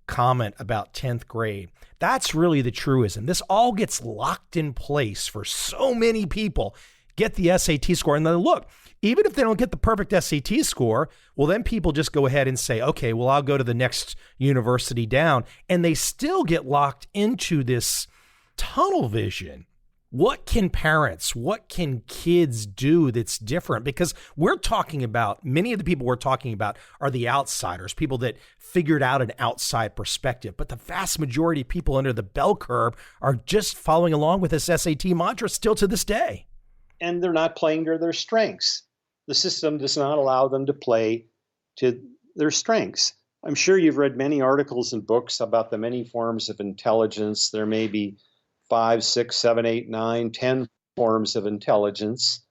comment about 10th grade, that's really the truism. This all gets locked in place for so many people. Get the SAT score. And then look, even if they don't get the perfect SAT score, well, then people just go ahead and say, okay, well, I'll go to the next university down. And they still get locked into this tunnel vision. What can parents, what can kids do that's different? Because we're talking about, many of the people we're talking about are the outsiders, people that figured out an outside perspective. But the vast majority of people under the bell curve are just following along with this SAT mantra still to this day.
And they're not playing to their strengths. The system does not allow them to play to their strengths. I'm sure you've read many articles and books about the many forms of intelligence. There may be 5, 6, 7, 8, 9, 10 forms of intelligence.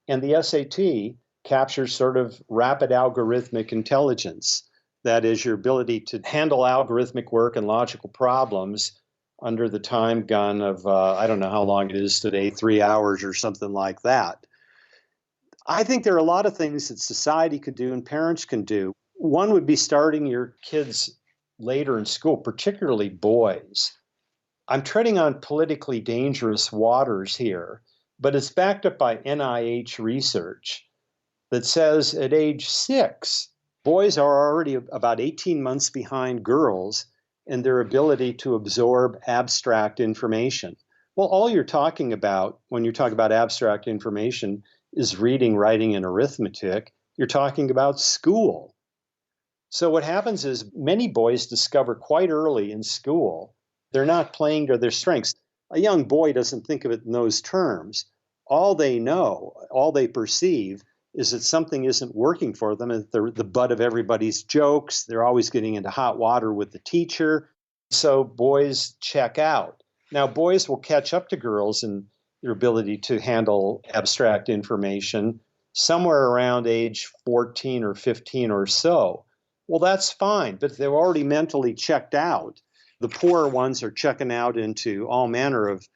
And the SAT captures sort of rapid algorithmic intelligence. That is your ability to handle algorithmic work and logical problems under the time gun of, I don't know how long it is today, 3 hours or something like that. I think there are a lot of things that society could do and parents can do. One would be starting your kids later in school, particularly boys. I'm treading on politically dangerous waters here, but it's backed up by NIH research that says at age 6, boys are already about 18 months behind girls in their ability to absorb abstract information. Well, all you're talking about when you talk about abstract information is reading, writing, and arithmetic. You're talking about school. So what happens is many boys discover quite early in school they're not playing to their strengths. A young boy doesn't think of it in those terms. All they know, all they perceive is that something isn't working for them, and they're the butt of everybody's jokes. They're always getting into hot water with the teacher. So boys check out. Now, boys will catch up to girls in their ability to handle abstract information somewhere around age 14 or 15 or so. Well, that's fine, but they're already mentally checked out. The poorer ones are checking out into all manner of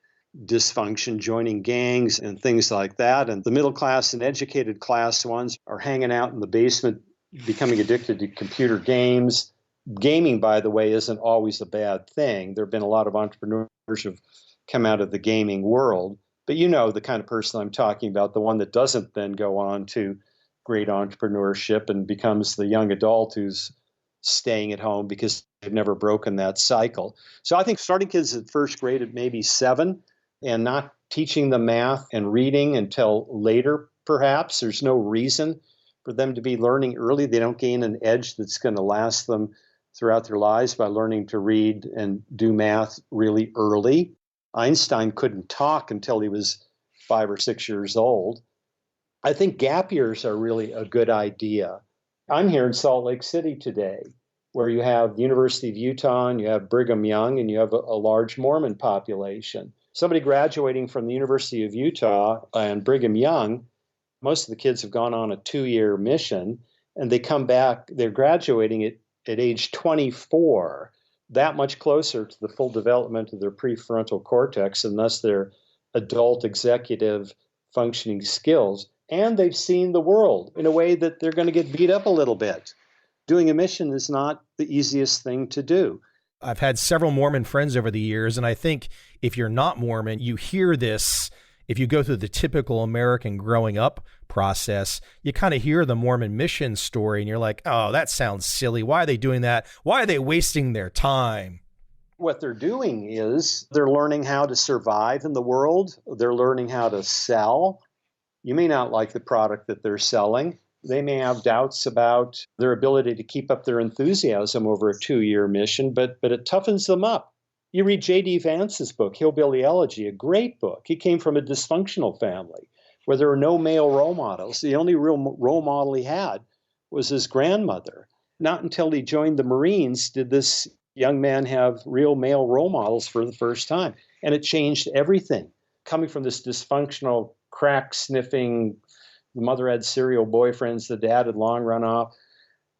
dysfunction, joining gangs and things like that. And the middle class and educated class ones are hanging out in the basement, becoming addicted to computer games. Gaming, by the way, isn't always a bad thing. There have been a lot of entrepreneurs who've come out of the gaming world. But you know the kind of person I'm talking about, the one that doesn't then go on to great entrepreneurship and becomes the young adult who's staying at home because they've never broken that cycle. So I think starting kids at first grade at maybe 7 and not teaching them math and reading until later, perhaps. There's no reason for them to be learning early. They don't gain an edge that's going to last them throughout their lives by learning to read and do math really early. Einstein couldn't talk until he was 5 or 6 years old. I think gap years are really a good idea. I'm here in Salt Lake City today, where you have the University of Utah and you have Brigham Young and you have a large Mormon population. Somebody graduating from the University of Utah and Brigham Young, most of the kids have gone on a 2-year mission, and they come back, they're graduating at age 24, that much closer to the full development of their prefrontal cortex, and thus their adult executive functioning skills, and they've seen the world in a way that they're going to get beat up a little bit. Doing a mission is not the easiest thing to do.
I've had several Mormon friends over the years, and I think if you're not Mormon, you hear this. If you go through the typical American growing up process, you kind of hear the Mormon mission story and you're like, oh, that sounds silly. Why are they doing that? Why are they wasting their time?
What they're doing is they're learning how to survive in the world. They're learning how to sell. You may not like the product that they're selling. They may have doubts about their ability to keep up their enthusiasm over a 2-year mission, but it toughens them up. You read J.D. Vance's book, Hillbilly Elegy, a great book. He came from a dysfunctional family where there were no male role models. The only real role model he had was his grandmother. Not until he joined the Marines did this young man have real male role models for the first time. And it changed everything. Coming from this dysfunctional, crack-sniffing, the mother had serial boyfriends, the dad had long run off.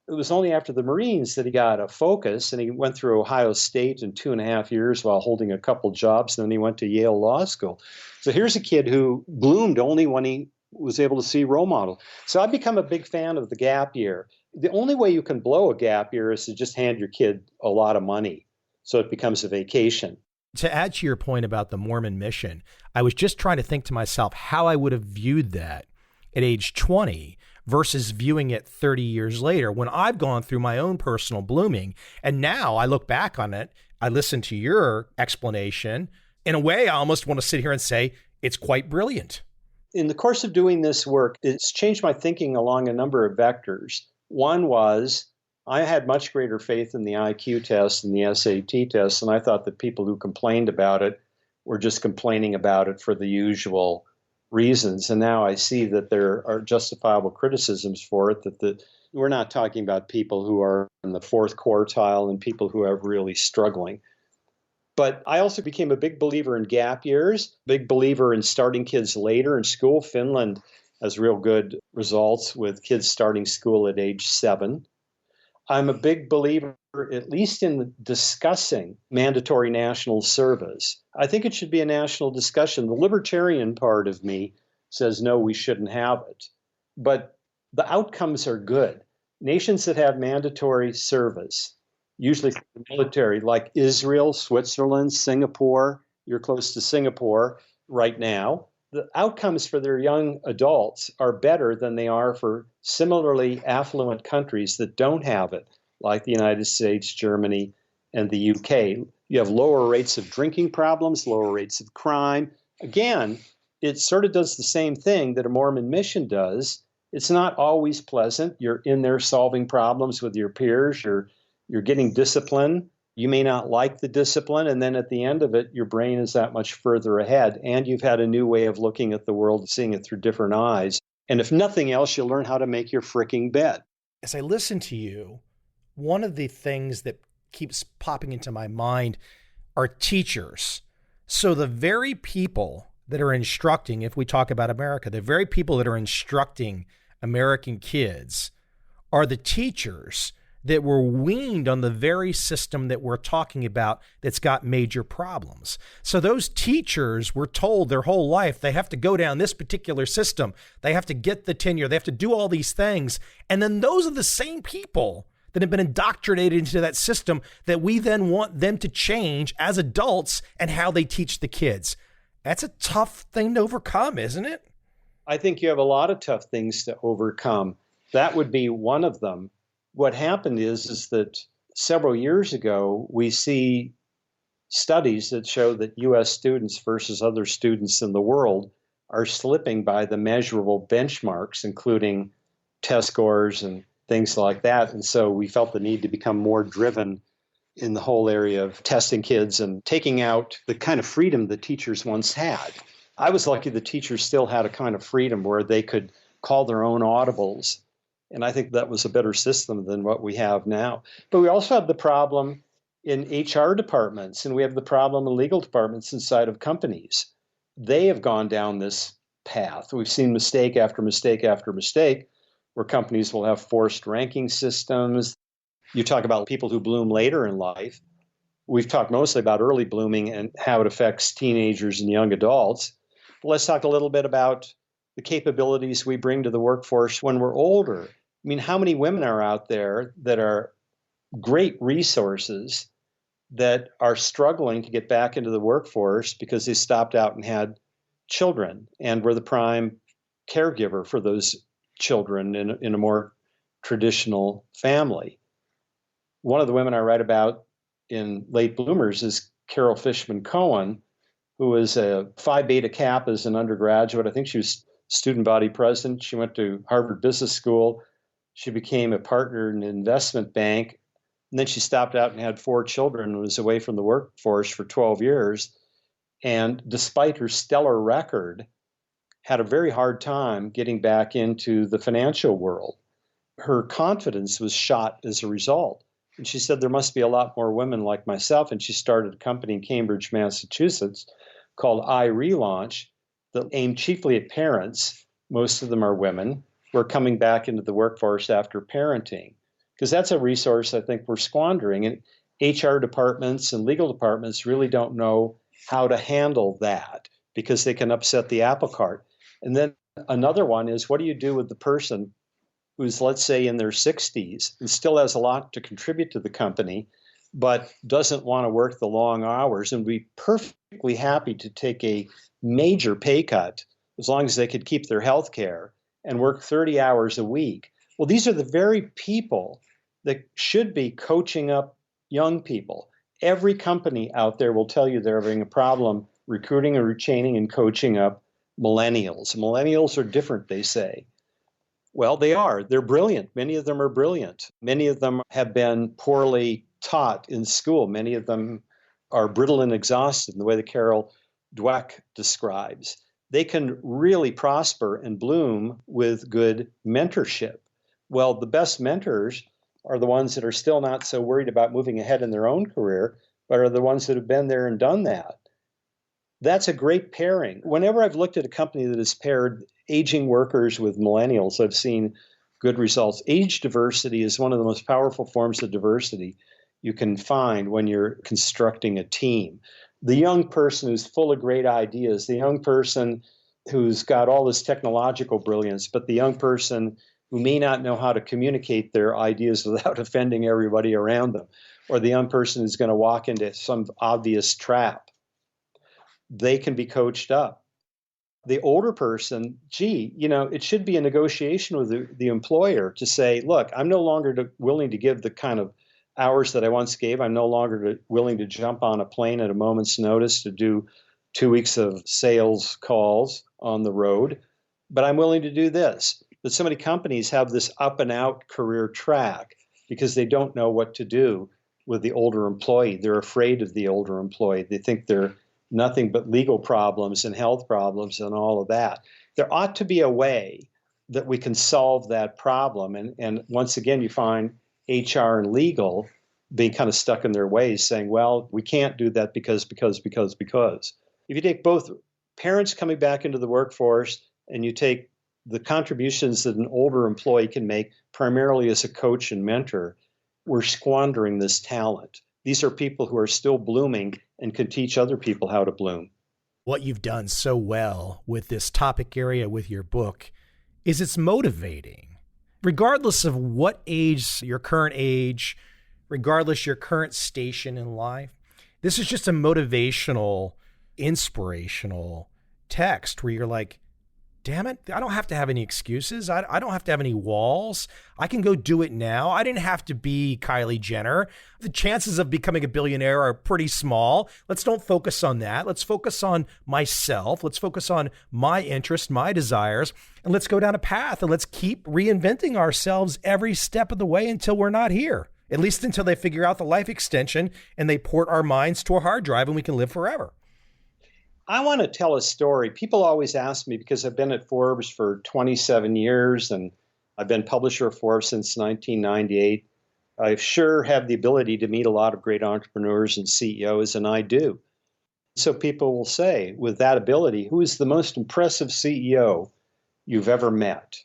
It was only after the Marines that he got a focus, and he went through Ohio State in 2.5 years while holding a couple jobs, and then he went to Yale Law School. So here's a kid who bloomed only when he was able to see role model. So I've become a big fan of the gap year. The only way you can blow a gap year is to just hand your kid a lot of money so it becomes a vacation.
To add to your point about the Mormon mission, I was just trying to think to myself how I would have viewed that at age 20 versus viewing it 30 years later when I've gone through my own personal blooming. And now I look back on it, I listen to your explanation. In a way, I almost want to sit here and say it's quite brilliant.
In the course of doing this work, it's changed my thinking along a number of vectors. One was I had much greater faith in the IQ test and the SAT test, and I thought that people who complained about it were just complaining about it for the usual reasons. And now I see that there are justifiable criticisms for it, we're not talking about people who are in the fourth quartile and people who are really struggling. But I also became a big believer in gap years, big believer in starting kids later in school. Finland has real good results with kids starting school at age 7. I'm a big believer, at least in discussing mandatory national service. I think it should be a national discussion. The libertarian part of me says, no, we shouldn't have it. But the outcomes are good. Nations that have mandatory service, usually for the military, like Israel, Switzerland, Singapore, you're close to Singapore right now, the outcomes for their young adults are better than they are for similarly affluent countries that don't have it, like the United States, Germany, and the UK. You have lower rates of drinking problems, lower rates of crime. Again, it sort of does the same thing that a Mormon mission does. It's not always pleasant. You're in there solving problems with your peers. You're getting discipline. You may not like the discipline, and then at the end of it, your brain is that much further ahead, and you've had a new way of looking at the world, seeing it through different eyes. And if nothing else, you'll learn how to make your fricking bed.
As I listen to you, one of the things that keeps popping into my mind are teachers. So the very people that are instructing, if we talk about America, the very people that are instructing American kids are the teachers that were weaned on the very system that we're talking about that's got major problems. So those teachers were told their whole life they have to go down this particular system. They have to get the tenure. They have to do all these things. And then those are the same people that have been indoctrinated into that system that we then want them to change as adults and how they teach the kids. That's a tough thing to overcome, isn't it?
I think you have a lot of tough things to overcome. That would be one of them. What happened is that several years ago, we see studies that show that U.S. students versus other students in the world are slipping by the measurable benchmarks, including test scores and things like that. And so we felt the need to become more driven in the whole area of testing kids and taking out the kind of freedom the teachers once had. I was lucky the teachers still had a kind of freedom where they could call their own audibles. And I think that was a better system than what we have now. But we also have the problem in HR departments, and we have the problem in legal departments inside of companies. They have gone down this path. We've seen mistake after mistake after mistake, where companies will have forced ranking systems. You talk about people who bloom later in life. We've talked mostly about early blooming and how it affects teenagers and young adults. Let's talk a little bit about the capabilities we bring to the workforce when we're older. I mean, how many women are out there that are great resources that are struggling to get back into the workforce because they stopped out and had children and were the prime caregiver for those children in a more traditional family? One of the women I write about in Late Bloomers is Carol Fishman Cohen, who was a Phi Beta Kappa as an undergraduate. I think she was student body president. She went to Harvard Business School. She became a partner in an investment bank. And then she stopped out and had 4 children and was away from the workforce for 12 years. And despite her stellar record, had a very hard time getting back into the financial world. Her confidence was shot as a result. And she said there must be a lot more women like myself. And she started a company in Cambridge, Massachusetts called iRelaunch that aimed chiefly at parents. Most of them are women who are coming back into the workforce after parenting, because that's a resource I think we're squandering. And HR departments and legal departments really don't know how to handle that because they can upset the apple cart. And then another one is, what do you do with the person who's, let's say, in their 60s and still has a lot to contribute to the company, but doesn't want to work the long hours and be perfectly happy to take a major pay cut as long as they could keep their health care and work 30 hours a week? Well, these are the very people that should be coaching up young people. Every company out there will tell you they're having a problem recruiting and retaining and coaching up millennials. Millennials are different, they say. Well, they are. They're brilliant. Many of them are brilliant. Many of them have been poorly taught in school. Many of them are brittle and exhausted in the way that Carol Dweck describes. They can really prosper and bloom with good mentorship. Well, the best mentors are the ones that are still not so worried about moving ahead in their own career, but are the ones that have been there and done that. That's a great pairing. Whenever I've looked at a company that has paired aging workers with millennials, I've seen good results. Age diversity is one of the most powerful forms of diversity you can find when you're constructing a team. The young person who's full of great ideas, the young person who's got all this technological brilliance, but the young person who may not know how to communicate their ideas without offending everybody around them, or the young person who's going to walk into some obvious trap, they can be coached up. The older person, it should be a negotiation with the employer to say, look, I'm no longer willing to give the kind of hours that I once gave. I'm no longer willing to jump on a plane at a moment's notice to do 2 weeks of sales calls on the road, but I'm willing to do this. But so many companies have this up and out career track because they don't know what to do with the older employee. They're afraid of the older employee. They think they're nothing but legal problems and health problems and all of that. There ought to be a way that we can solve that problem. And once again, you find HR and legal being kind of stuck in their ways, saying, well, we can't do that because. If you take both parents coming back into the workforce and you take the contributions that an older employee can make primarily as a coach and mentor, we're squandering this talent. These are people who are still blooming and can teach other people how to bloom.
What you've done so well with this topic area with your book is it's motivating. Regardless of what age, your current age, regardless your current station in life, this is just a motivational, inspirational text where you're like, damn it, I don't have to have any excuses. I don't have to have any walls. I can go do it now. I didn't have to be Kylie Jenner. The chances of becoming a billionaire are pretty small. Let's don't focus on that. Let's focus on myself. Let's focus on my interests, my desires, and let's go down a path and let's keep reinventing ourselves every step of the way until we're not here, at least until they figure out the life extension and they port our minds to a hard drive and we can live forever.
I want to tell a story. People always ask me, because I've been at Forbes for 27 years and I've been publisher of Forbes since 1998. I sure have the ability to meet a lot of great entrepreneurs and CEOs, and I do. So people will say, with that ability, who is the most impressive CEO you've ever met?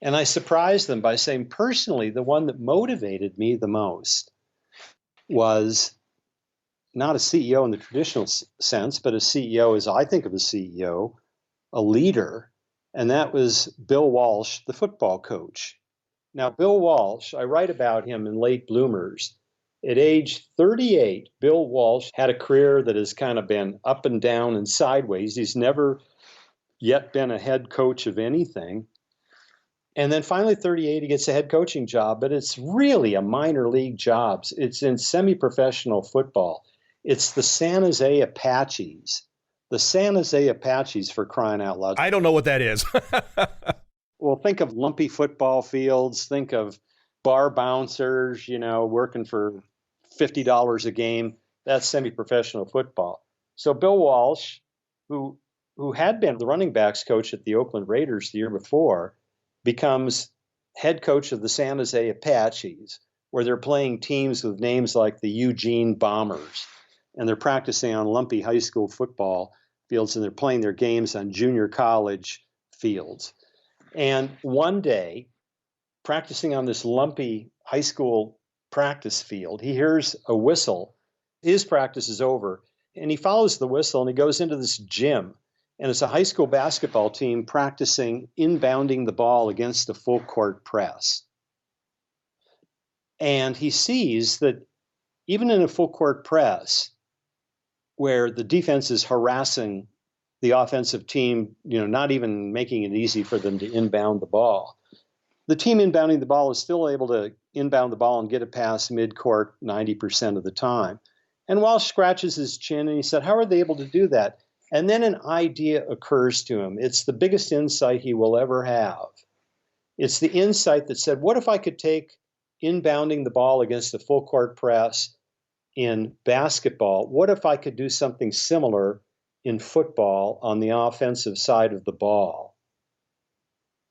And I surprise them by saying, personally, the one that motivated me the most was not a CEO in the traditional sense, but a CEO as I think of a CEO, a leader, and that was Bill Walsh, the football coach. Now, Bill Walsh, I write about him in Late Bloomers. At age 38, Bill Walsh had a career that has kind of been up and down and sideways. He's never yet been a head coach of anything. And then finally, 38, he gets a head coaching job, but it's really a minor league job. It's in semi-professional football. It's the San Jose Apaches. The San Jose Apaches, for crying out loud.
I don't know what that is.
Well, think of lumpy football fields. Think of bar bouncers, working for $50 a game. That's semi-professional football. So Bill Walsh, who had been the running backs coach at the Oakland Raiders the year before, becomes head coach of the San Jose Apaches, where they're playing teams with names like the Eugene Bombers. And they're practicing on lumpy high school football fields, and they're playing their games on junior college fields. And one day, practicing on this lumpy high school practice field, he hears a whistle. His practice is over, and he follows the whistle, and he goes into this gym. And it's a high school basketball team practicing inbounding the ball against a full court press. And he sees that even in a full court press, where the defense is harassing the offensive team, not even making it easy for them to inbound the ball, the team inbounding the ball is still able to inbound the ball and get it past midcourt 90% of the time. And Walsh scratches his chin and he said, how are they able to do that? And then an idea occurs to him. It's the biggest insight he will ever have. It's the insight that said, what if I could take inbounding the ball against the full court press in basketball? What if I could do something similar in football on the offensive side of the ball?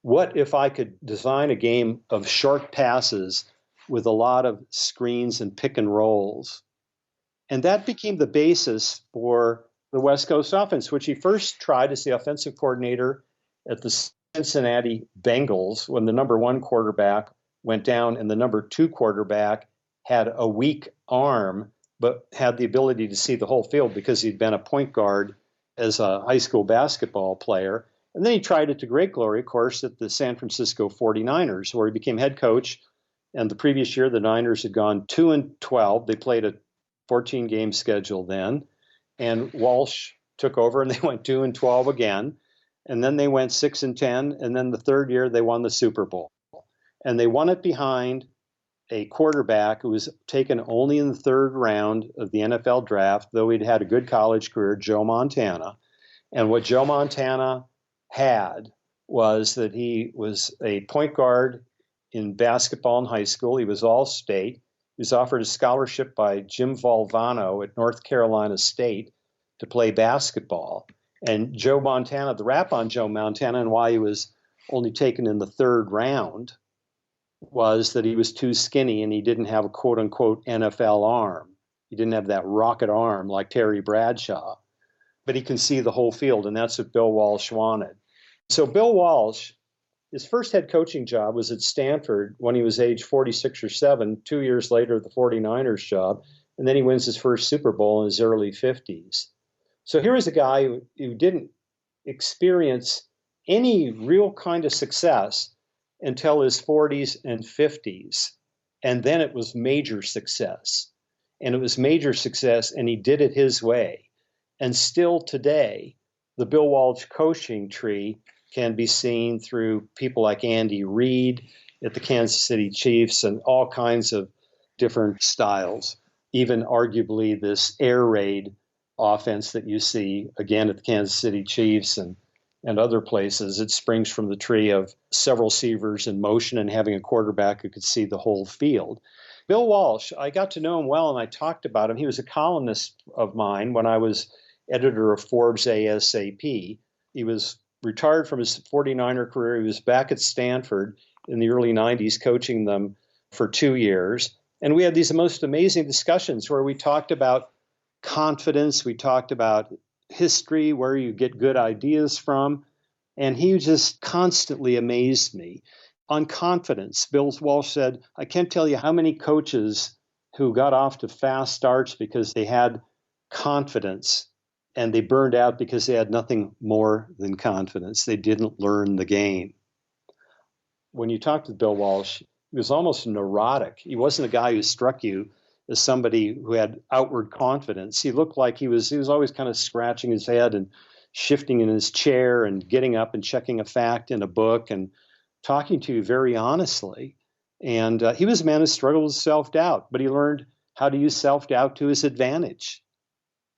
What if I could design a game of short passes with a lot of screens and pick and rolls? And that became the basis for the West Coast offense, which he first tried as the offensive coordinator at the Cincinnati Bengals when the number 1 quarterback went down and the number 2 quarterback had a weak arm but had the ability to see the whole field because he'd been a point guard as a high school basketball player. And then he tried it to great glory, of course, at the San Francisco 49ers, where he became head coach. And the previous year, the Niners had gone 2-12. They played a 14-game schedule then. And Walsh took over and they went 2-12 again. And then they went 6-10. And then the third year, they won the Super Bowl. And they won it behind a quarterback who was taken only in the 3rd round of the NFL draft, though he'd had a good college career, Joe Montana. And what Joe Montana had was that he was a point guard in basketball in high school. He was all-state. He was offered a scholarship by Jim Valvano at North Carolina State to play basketball. And Joe Montana, the rap on Joe Montana and why he was only taken in the 3rd round was that he was too skinny and he didn't have a quote-unquote NFL arm. He didn't have that rocket arm like Terry Bradshaw. But he can see the whole field, and that's what Bill Walsh wanted. So Bill Walsh, his first head coaching job was at Stanford when he was age 46 or 7, 2 years later, the 49ers job, and then he wins his first Super Bowl in his early 50s. So here is a guy who didn't experience any real kind of success until his 40s and 50s. And then it was major success. And it was major success, and he did it his way. And still today, the Bill Walsh coaching tree can be seen through people like Andy Reid at the Kansas City Chiefs and all kinds of different styles. Even arguably this air raid offense that you see again at the Kansas City Chiefs and other places, it springs from the tree of several receivers in motion and having a quarterback who could see the whole field. Bill Walsh, I got to know him well and I talked about him. He was a columnist of mine when I was editor of Forbes ASAP. He was retired from his 49er career. He was back at Stanford in the early 90s coaching them for 2 years. And we had these most amazing discussions where we talked about confidence, we talked about history, where you get good ideas from. And he just constantly amazed me. On confidence, Bill Walsh said, I can't tell you how many coaches who got off to fast starts because they had confidence and they burned out because they had nothing more than confidence. They didn't learn the game. When you talked to Bill Walsh, he was almost neurotic. He wasn't a guy who struck you as somebody who had outward confidence. He looked like he was always kind of scratching his head and shifting in his chair and getting up and checking a fact in a book and talking to you very honestly. And he was a man who struggled with self-doubt, but he learned how to use self-doubt to his advantage.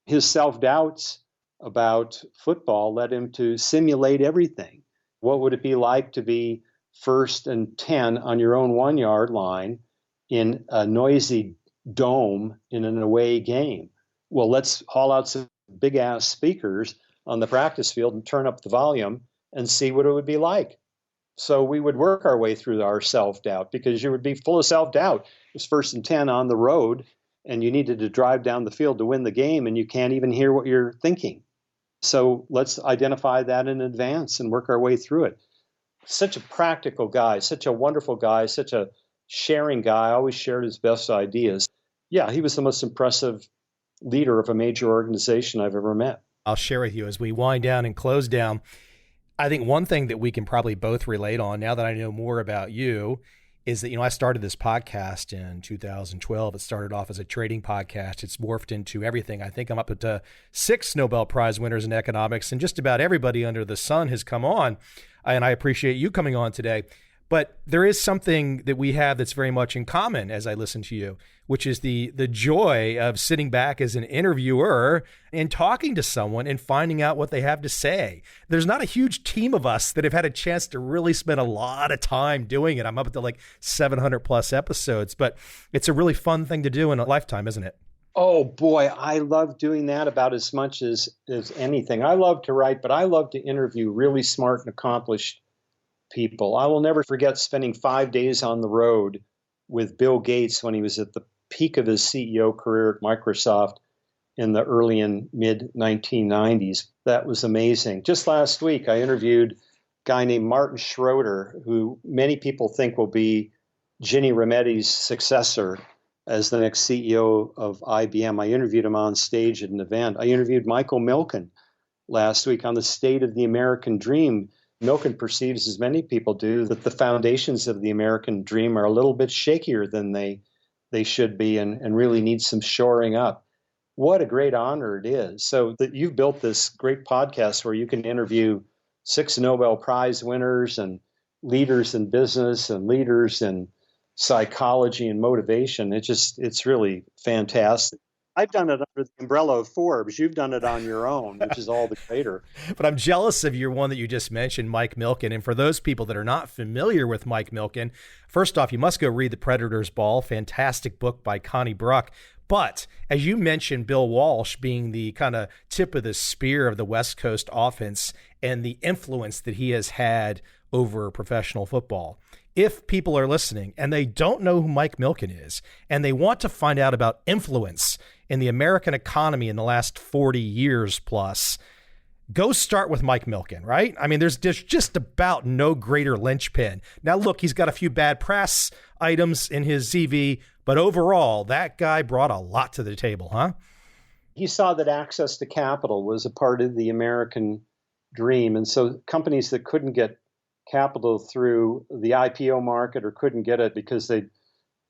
His self-doubts about football led him to simulate everything. What would it be like to be 1st and 10 on your own 1-yard line in a noisy dome in an away game? Well, let's haul out some big-ass speakers on the practice field and turn up the volume and see what it would be like. So we would work our way through our self-doubt because you would be full of self-doubt. It's 1st and 10 on the road, and you needed to drive down the field to win the game, and you can't even hear what you're thinking. So let's identify that in advance and work our way through it. Such a practical guy, such a wonderful guy, such a sharing guy, always shared his best ideas. Yeah, he was the most impressive leader of a major organization I've ever met.
I'll share with you as we wind down and close down. I think one thing that we can probably both relate on now that I know more about you is that, I started this podcast in 2012. It started off as a trading podcast. It's morphed into everything. I think I'm up to 6 Nobel Prize winners in economics, and just about everybody under the sun has come on. And I appreciate you coming on today. But there is something that we have that's very much in common as I listen to you, which is the joy of sitting back as an interviewer and talking to someone and finding out what they have to say. There's not a huge team of us that have had a chance to really spend a lot of time doing it. I'm up to like 700 plus episodes, but it's a really fun thing to do in a lifetime, isn't it?
Oh boy, I love doing that about as much as anything. I love to write, but I love to interview really smart and accomplished people. I will never forget spending 5 days on the road with Bill Gates when he was at the peak of his CEO career at Microsoft in the early and mid 1990s. That was amazing. Just last week, I interviewed a guy named Martin Schroeder, who many people think will be Ginny Rometty's successor as the next CEO of IBM. I interviewed him on stage at an event. I interviewed Michael Milken last week on the state of the American dream. Milken perceives, as many people do, that the foundations of the American dream are a little bit shakier than they should be and really need some shoring up. What a great honor it is. So that you've built this great podcast where you can interview 6 Nobel Prize winners and leaders in business and leaders in psychology and motivation. It's really fantastic. I've done it under the umbrella of Forbes. You've done it on your own, which is all the greater.
But I'm jealous of your one that you just mentioned, Mike Milken. And for those people that are not familiar with Mike Milken, first off, you must go read The Predator's Ball, fantastic book by Connie Bruck. But as you mentioned, Bill Walsh being the kind of tip of the spear of the West Coast offense and the influence that he has had over professional football. If people are listening and they don't know who Mike Milken is and they want to find out about influence in the American economy in the last 40 years plus, go start with Mike Milken, right? I mean, there's just about no greater linchpin. Now, look, he's got a few bad press items in his CV, but overall, that guy brought a lot to the table, huh?
He saw that access to capital was a part of the American dream. And so companies that couldn't get capital through the IPO market or couldn't get it because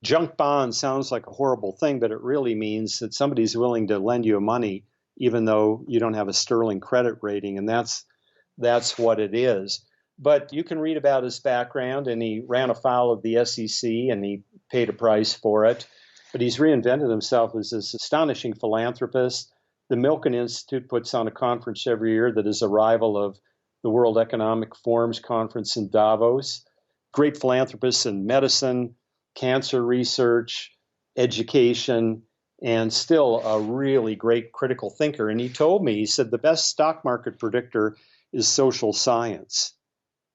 junk bond sounds like a horrible thing, but it really means that somebody's willing to lend you money even though you don't have a sterling credit rating. And that's what it is. But you can read about his background, and he ran afoul of the SEC and he paid a price for it. But he's reinvented himself as this astonishing philanthropist. The Milken Institute puts on a conference every year that is a rival of the World Economic Forum's conference in Davos. Great philanthropists in medicine, cancer research, education, and still a really great critical thinker. And he told me, he said, the best stock market predictor is social science.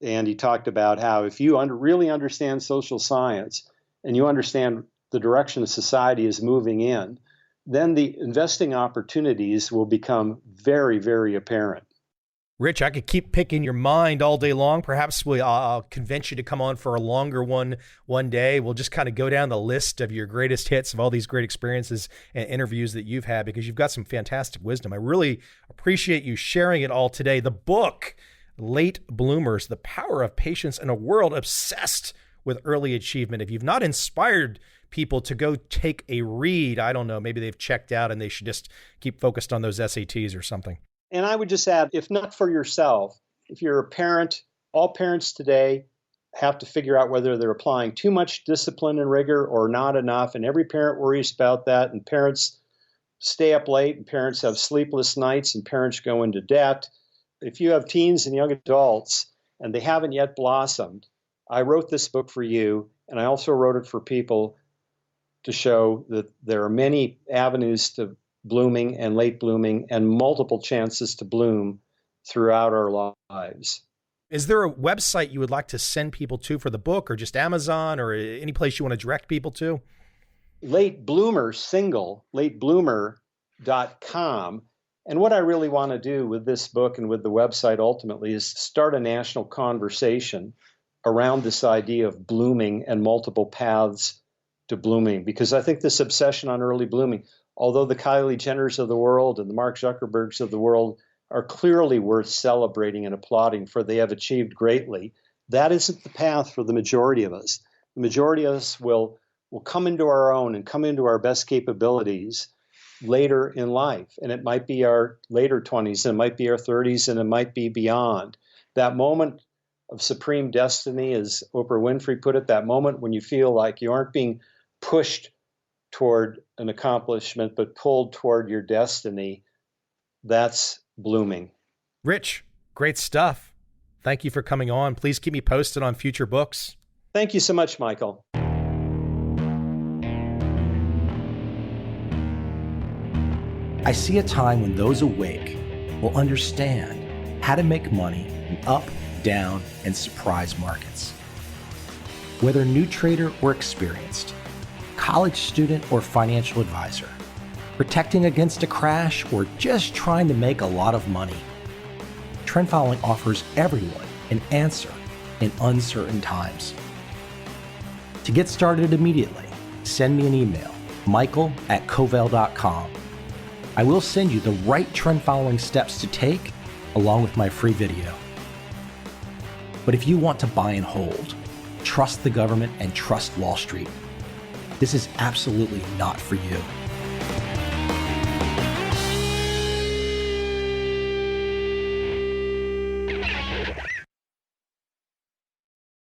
And he talked about how if you really understand social science and you understand the direction society is moving in, then the investing opportunities will become very, very apparent.
Rich, I could keep picking your mind all day long. Perhaps I'll convince you to come on for a longer one day. We'll just kind of go down the list of your greatest hits of all these great experiences and interviews that you've had, because you've got some fantastic wisdom. I really appreciate you sharing it all today. The book, Late Bloomers, The Power of Patience in a World Obsessed with Early Achievement. If you've not inspired people to go take a read, I don't know, maybe they've checked out and they should just keep focused on those SATs or something.
And I would just add, if not for yourself, if you're a parent, all parents today have to figure out whether they're applying too much discipline and rigor or not enough. And every parent worries about that. And parents stay up late, and parents have sleepless nights, and parents go into debt. If you have teens and young adults and they haven't yet blossomed, I wrote this book for you. And I also wrote it for people to show that there are many avenues to blooming and late blooming and multiple chances to bloom throughout our lives.
Is there a website you would like to send people to for the book, or just Amazon, or any place you want to direct people to?
Late Bloomer, single, latebloomer.com. And what I really want to do with this book and with the website ultimately is start a national conversation around this idea of blooming and multiple paths to blooming, because I think this obsession on early blooming, although the Kylie Jenners of the world and the Mark Zuckerbergs of the world are clearly worth celebrating and applauding, for they have achieved greatly, that isn't the path for the majority of us. The majority of us will come into our own and come into our best capabilities later in life. And it might be our later 20s, and it might be our 30s, and it might be beyond. That moment of supreme destiny, as Oprah Winfrey put it, that moment when you feel like you aren't being pushed toward an accomplishment, but pulled toward your destiny, that's blooming.
Rich, great stuff. Thank you for coming on. Please keep me posted on future books.
Thank you so much, Michael.
I see a time when those awake will understand how to make money in up, down, and surprise markets. Whether new trader or experienced, college student or financial advisor, protecting against a crash or just trying to make a lot of money, trend following offers everyone an answer in uncertain times. To get started immediately, send me an email, michael@covel.com. I will send you the right trend following steps to take along with my free video. But if you want to buy and hold, trust the government and trust Wall Street, this is absolutely not for you.